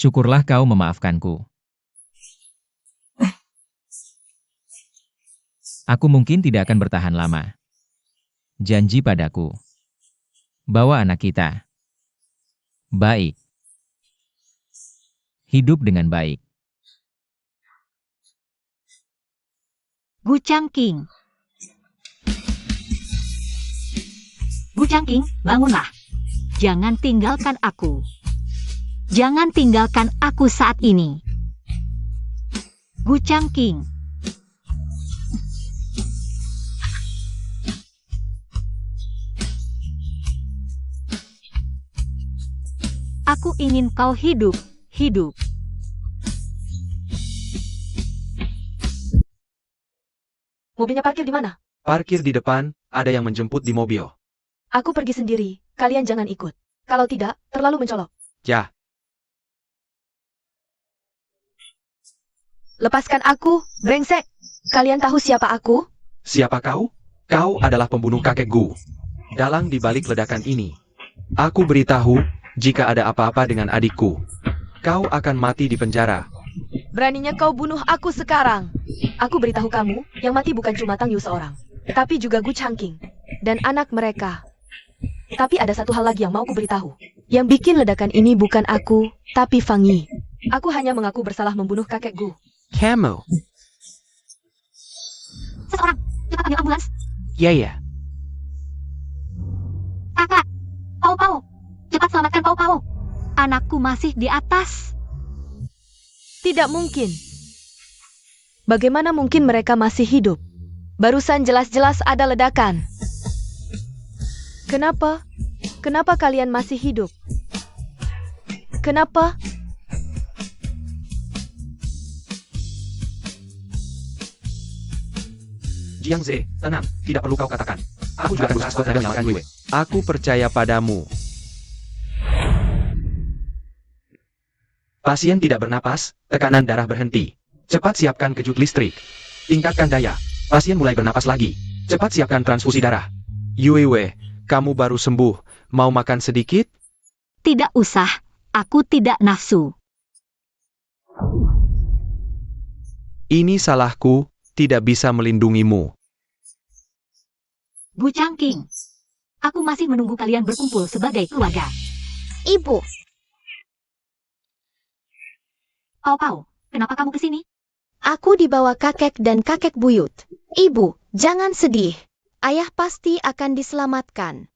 Syukurlah kau memaafkanku. Aku mungkin tidak akan bertahan lama. Janji padaku. Bawa anak kita. Baik. Hidup dengan baik. Gu Changqing. Gu Changqing, bangunlah. Jangan tinggalkan aku. Jangan tinggalkan aku saat ini. Gu Changqing. Aku ingin kau hidup. Mobilnya parkir di mana? Parkir di depan, ada yang menjemput di mobil. Aku pergi sendiri, kalian jangan ikut. Kalau tidak, terlalu mencolok. Ya, Lepaskan aku, brengsek. Kalian tahu siapa aku? siapa kau? Kau adalah pembunuh kakek Gu. Dalang di balik ledakan ini. Aku beritahu, jika ada apa-apa dengan adikku, kau akan mati di penjara. Beraninya kau bunuh aku sekarang. Aku beritahu kamu, yang mati bukan cuma Tang Yu seorang, tapi juga Gu Changqing dan anak mereka. Tapi ada satu hal lagi yang mau ku beritahu. Yang bikin ledakan ini bukan aku, tapi Fang Yi. Aku hanya mengaku bersalah membunuh kakek Gu. Kamu? Seseorang, cepat panggil ambulans. Ya. Kakak, Pau Pau. Cepat selamatkan Pau Pau. Anakku masih di atas. Tidak mungkin. Bagaimana mungkin mereka masih hidup? Barusan jelas-jelas ada ledakan. Kenapa? Kenapa kalian masih hidup? Kenapa? Jiang Ze, tenang, tidak perlu kau katakan. Aku juga akan berusaha agar menyalakan Yue. Aku percaya padamu. Pasien tidak bernapas, tekanan darah berhenti. Cepat siapkan kejut listrik. Tingkatkan daya. Pasien mulai bernapas lagi. Cepat siapkan transfusi darah. Yue, kamu baru sembuh. Mau makan sedikit? Tidak usah, aku tidak nafsu. Ini salahku, tidak bisa melindungimu. Gu Changqing, aku masih menunggu kalian berkumpul sebagai keluarga. Ibu, Pau Pau, kenapa kamu kesini? aku dibawa kakek dan kakek buyut. Ibu, jangan sedih. Ayah pasti akan diselamatkan.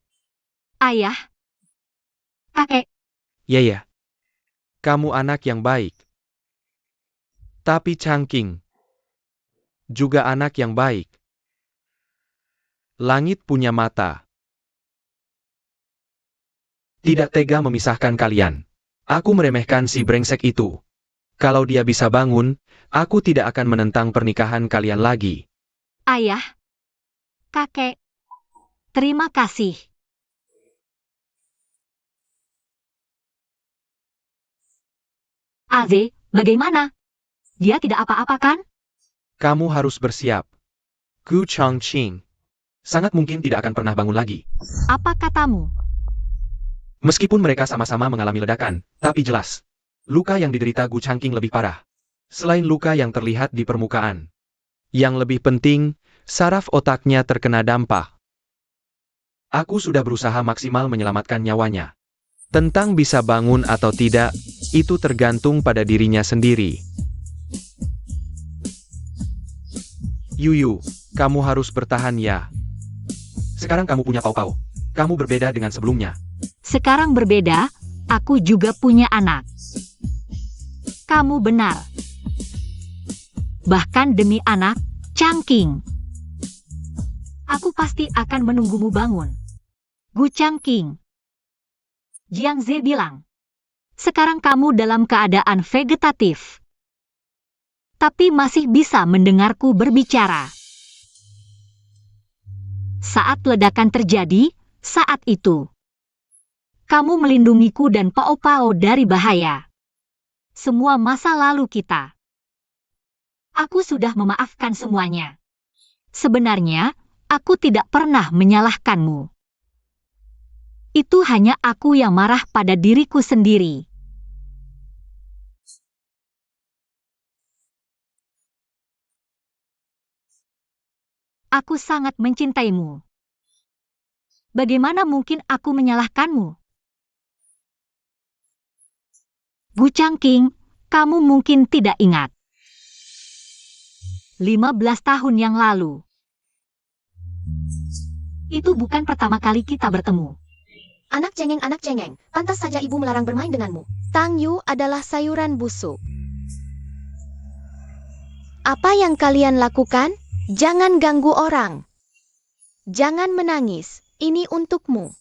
Ayah, kakek, Ya. Kamu anak yang baik. Tapi Changqing juga anak yang baik. Langit punya mata. Tidak tega memisahkan kalian. Aku meremehkan si brengsek itu. Kalau dia bisa bangun, aku tidak akan menentang pernikahan kalian lagi. ayah, kakek, terima kasih. Aze, bagaimana? Dia tidak apa-apa kan? Kamu harus bersiap. Gu Changqing sangat mungkin tidak akan pernah bangun lagi. Apa katamu? Meskipun mereka sama-sama mengalami ledakan, tapi jelas, luka yang diderita Gu Changqing lebih parah. Selain luka yang terlihat di permukaan. Yang lebih penting, saraf otaknya terkena dampak. Aku sudah berusaha maksimal menyelamatkan nyawanya. Tentang bisa bangun atau tidak, itu tergantung pada dirinya sendiri. Yuyu, kamu harus bertahan ya. Sekarang kamu punya Pau Pau. Kamu berbeda dengan sebelumnya. Sekarang berbeda, aku juga punya anak. Kamu benar. Bahkan demi anak, Changqing. Aku pasti akan menunggumu bangun. Gu Changqing. Jiang Ze bilang. Sekarang kamu dalam keadaan vegetatif. Tapi masih bisa mendengarku berbicara. Saat ledakan terjadi, saat itu. Kamu melindungiku dan Pao Pao dari bahaya. Semua masa lalu kita. Aku sudah memaafkan semuanya. Sebenarnya, aku tidak pernah menyalahkanmu. Itu hanya aku yang marah pada diriku sendiri. aku sangat mencintaimu. Bagaimana mungkin aku menyalahkanmu? Gu Changqing, kamu mungkin tidak ingat. 15 tahun yang lalu. Itu bukan pertama kali kita bertemu. Anak cengeng, pantas saja ibu melarang bermain denganmu. Tang Yu adalah sayuran busuk. Apa yang kalian lakukan? Jangan ganggu orang. Jangan menangis. Ini untukmu.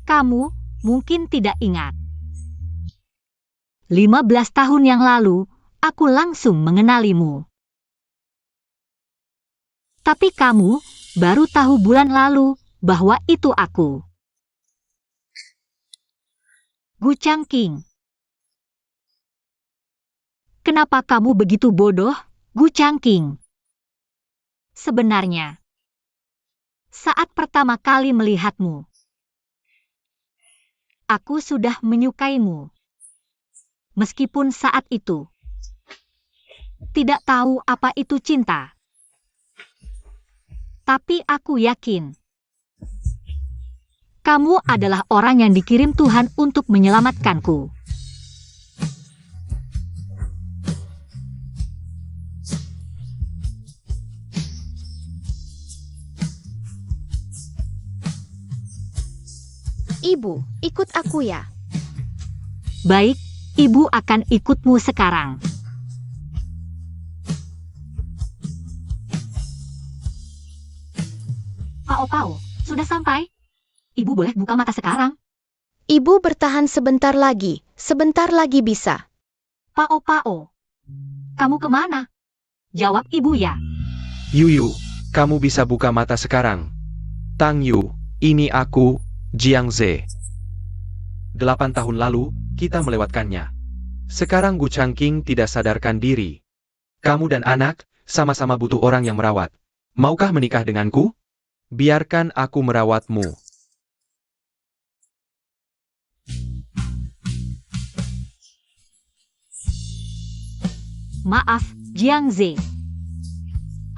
Kamu mungkin tidak ingat. 15 tahun yang lalu, aku langsung mengenalimu. Tapi kamu baru tahu bulan lalu bahwa itu aku. Gu Changqing. Kenapa kamu begitu bodoh, Gu Changqing? Sebenarnya, saat pertama kali melihatmu, aku sudah menyukaimu. Meskipun saat itu tidak tahu apa itu cinta. Tapi aku yakin kamu adalah orang yang dikirim Tuhan untuk menyelamatkanku. Ibu, ikut aku ya. Baik, ibu akan ikutmu sekarang. Pao, sudah sampai? Ibu boleh buka mata sekarang. Ibu bertahan sebentar lagi bisa. Pao, kamu kemana? Jawab ibu ya. Yuyu, kamu bisa buka mata sekarang. Tang Yu, ini aku, Jiang Ze. 8 tahun lalu, kita melewatkannya. Sekarang Gu Changqing tidak sadarkan diri. Kamu dan anak, sama-sama butuh orang yang merawat. Maukah menikah denganku? Biarkan aku merawatmu. Maaf, Jiang Ze.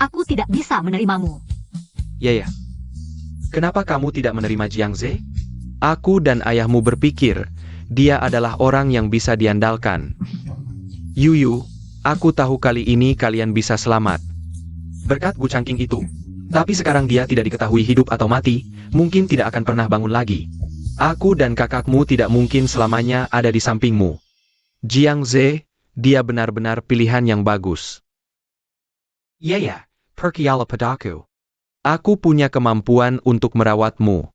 Aku tidak bisa menerimamu. Ya. Kenapa kamu tidak menerima Jiang Ze? Aku dan ayahmu berpikir, dia adalah orang yang bisa diandalkan. Yuyu, aku tahu kali ini kalian bisa selamat. Berkat Gu Changqing itu. Tapi sekarang dia tidak diketahui hidup atau mati, mungkin tidak akan pernah bangun lagi. Aku dan kakakmu tidak mungkin selamanya ada di sampingmu. Jiang Ze, dia benar-benar pilihan yang bagus. Ya, percayalah padaku. Aku punya kemampuan untuk merawatmu.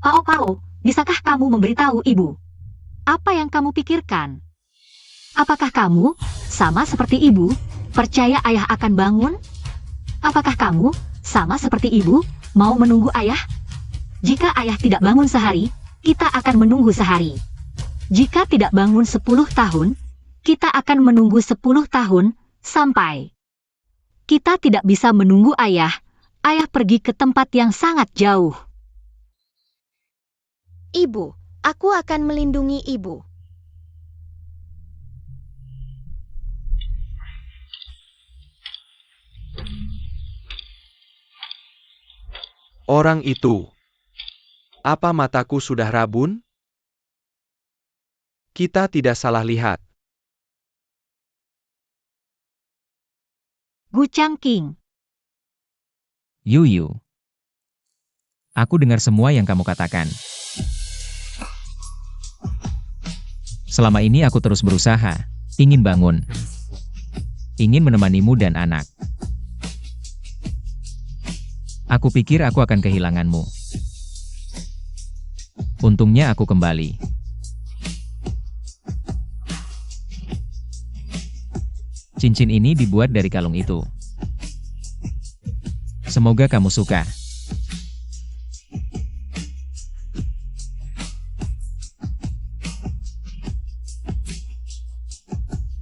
Pao, bisakah kamu memberitahu ibu? Apa yang kamu pikirkan? Apakah kamu, sama seperti ibu, percaya ayah akan bangun? Apakah kamu, sama seperti ibu, mau menunggu ayah? Jika ayah tidak bangun sehari, kita akan menunggu sehari. Jika tidak bangun 10 tahun, kita akan menunggu 10 tahun, sampai. Kita tidak bisa menunggu ayah pergi ke tempat yang sangat jauh. Ibu, aku akan melindungi ibu. Orang itu. Apa mataku sudah rabun? Kita tidak salah lihat. Gu Changqing. Yuyu. Aku dengar semua yang kamu katakan. Selama ini aku terus berusaha, ingin bangun. Ingin menemanimu dan anak. Aku pikir aku akan kehilanganmu. Untungnya aku kembali. Cincin ini dibuat dari kalung itu. Semoga kamu suka.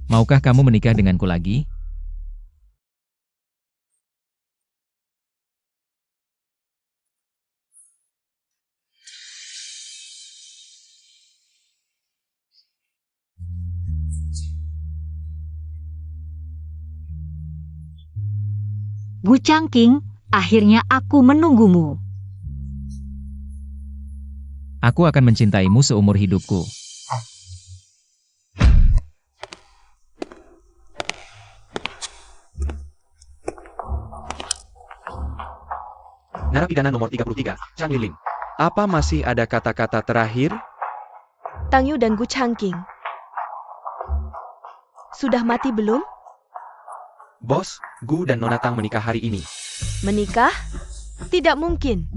Maukah kamu menikah denganku lagi? Gu Changqing, akhirnya aku menunggumu. Aku akan mencintaimu seumur hidupku. Narapidana nomor 33, Chang Liling. Apa masih ada kata-kata terakhir? Tang Yu dan Gu Changqing. Sudah mati belum? Bos, Gu dan Nona Tang menikah hari ini. Menikah? Tidak mungkin.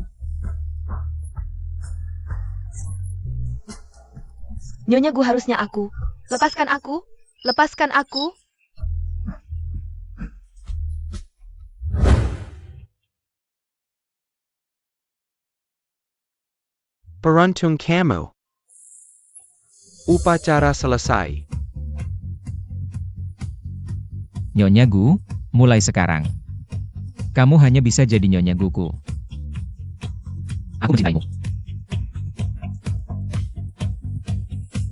Nyonya Gu harusnya aku. Lepaskan aku. Lepaskan aku. Peruntung kamu. Upacara selesai. Nyonya Gu, mulai sekarang. Kamu hanya bisa jadi Nyonya Guku. Aku mencintaimu.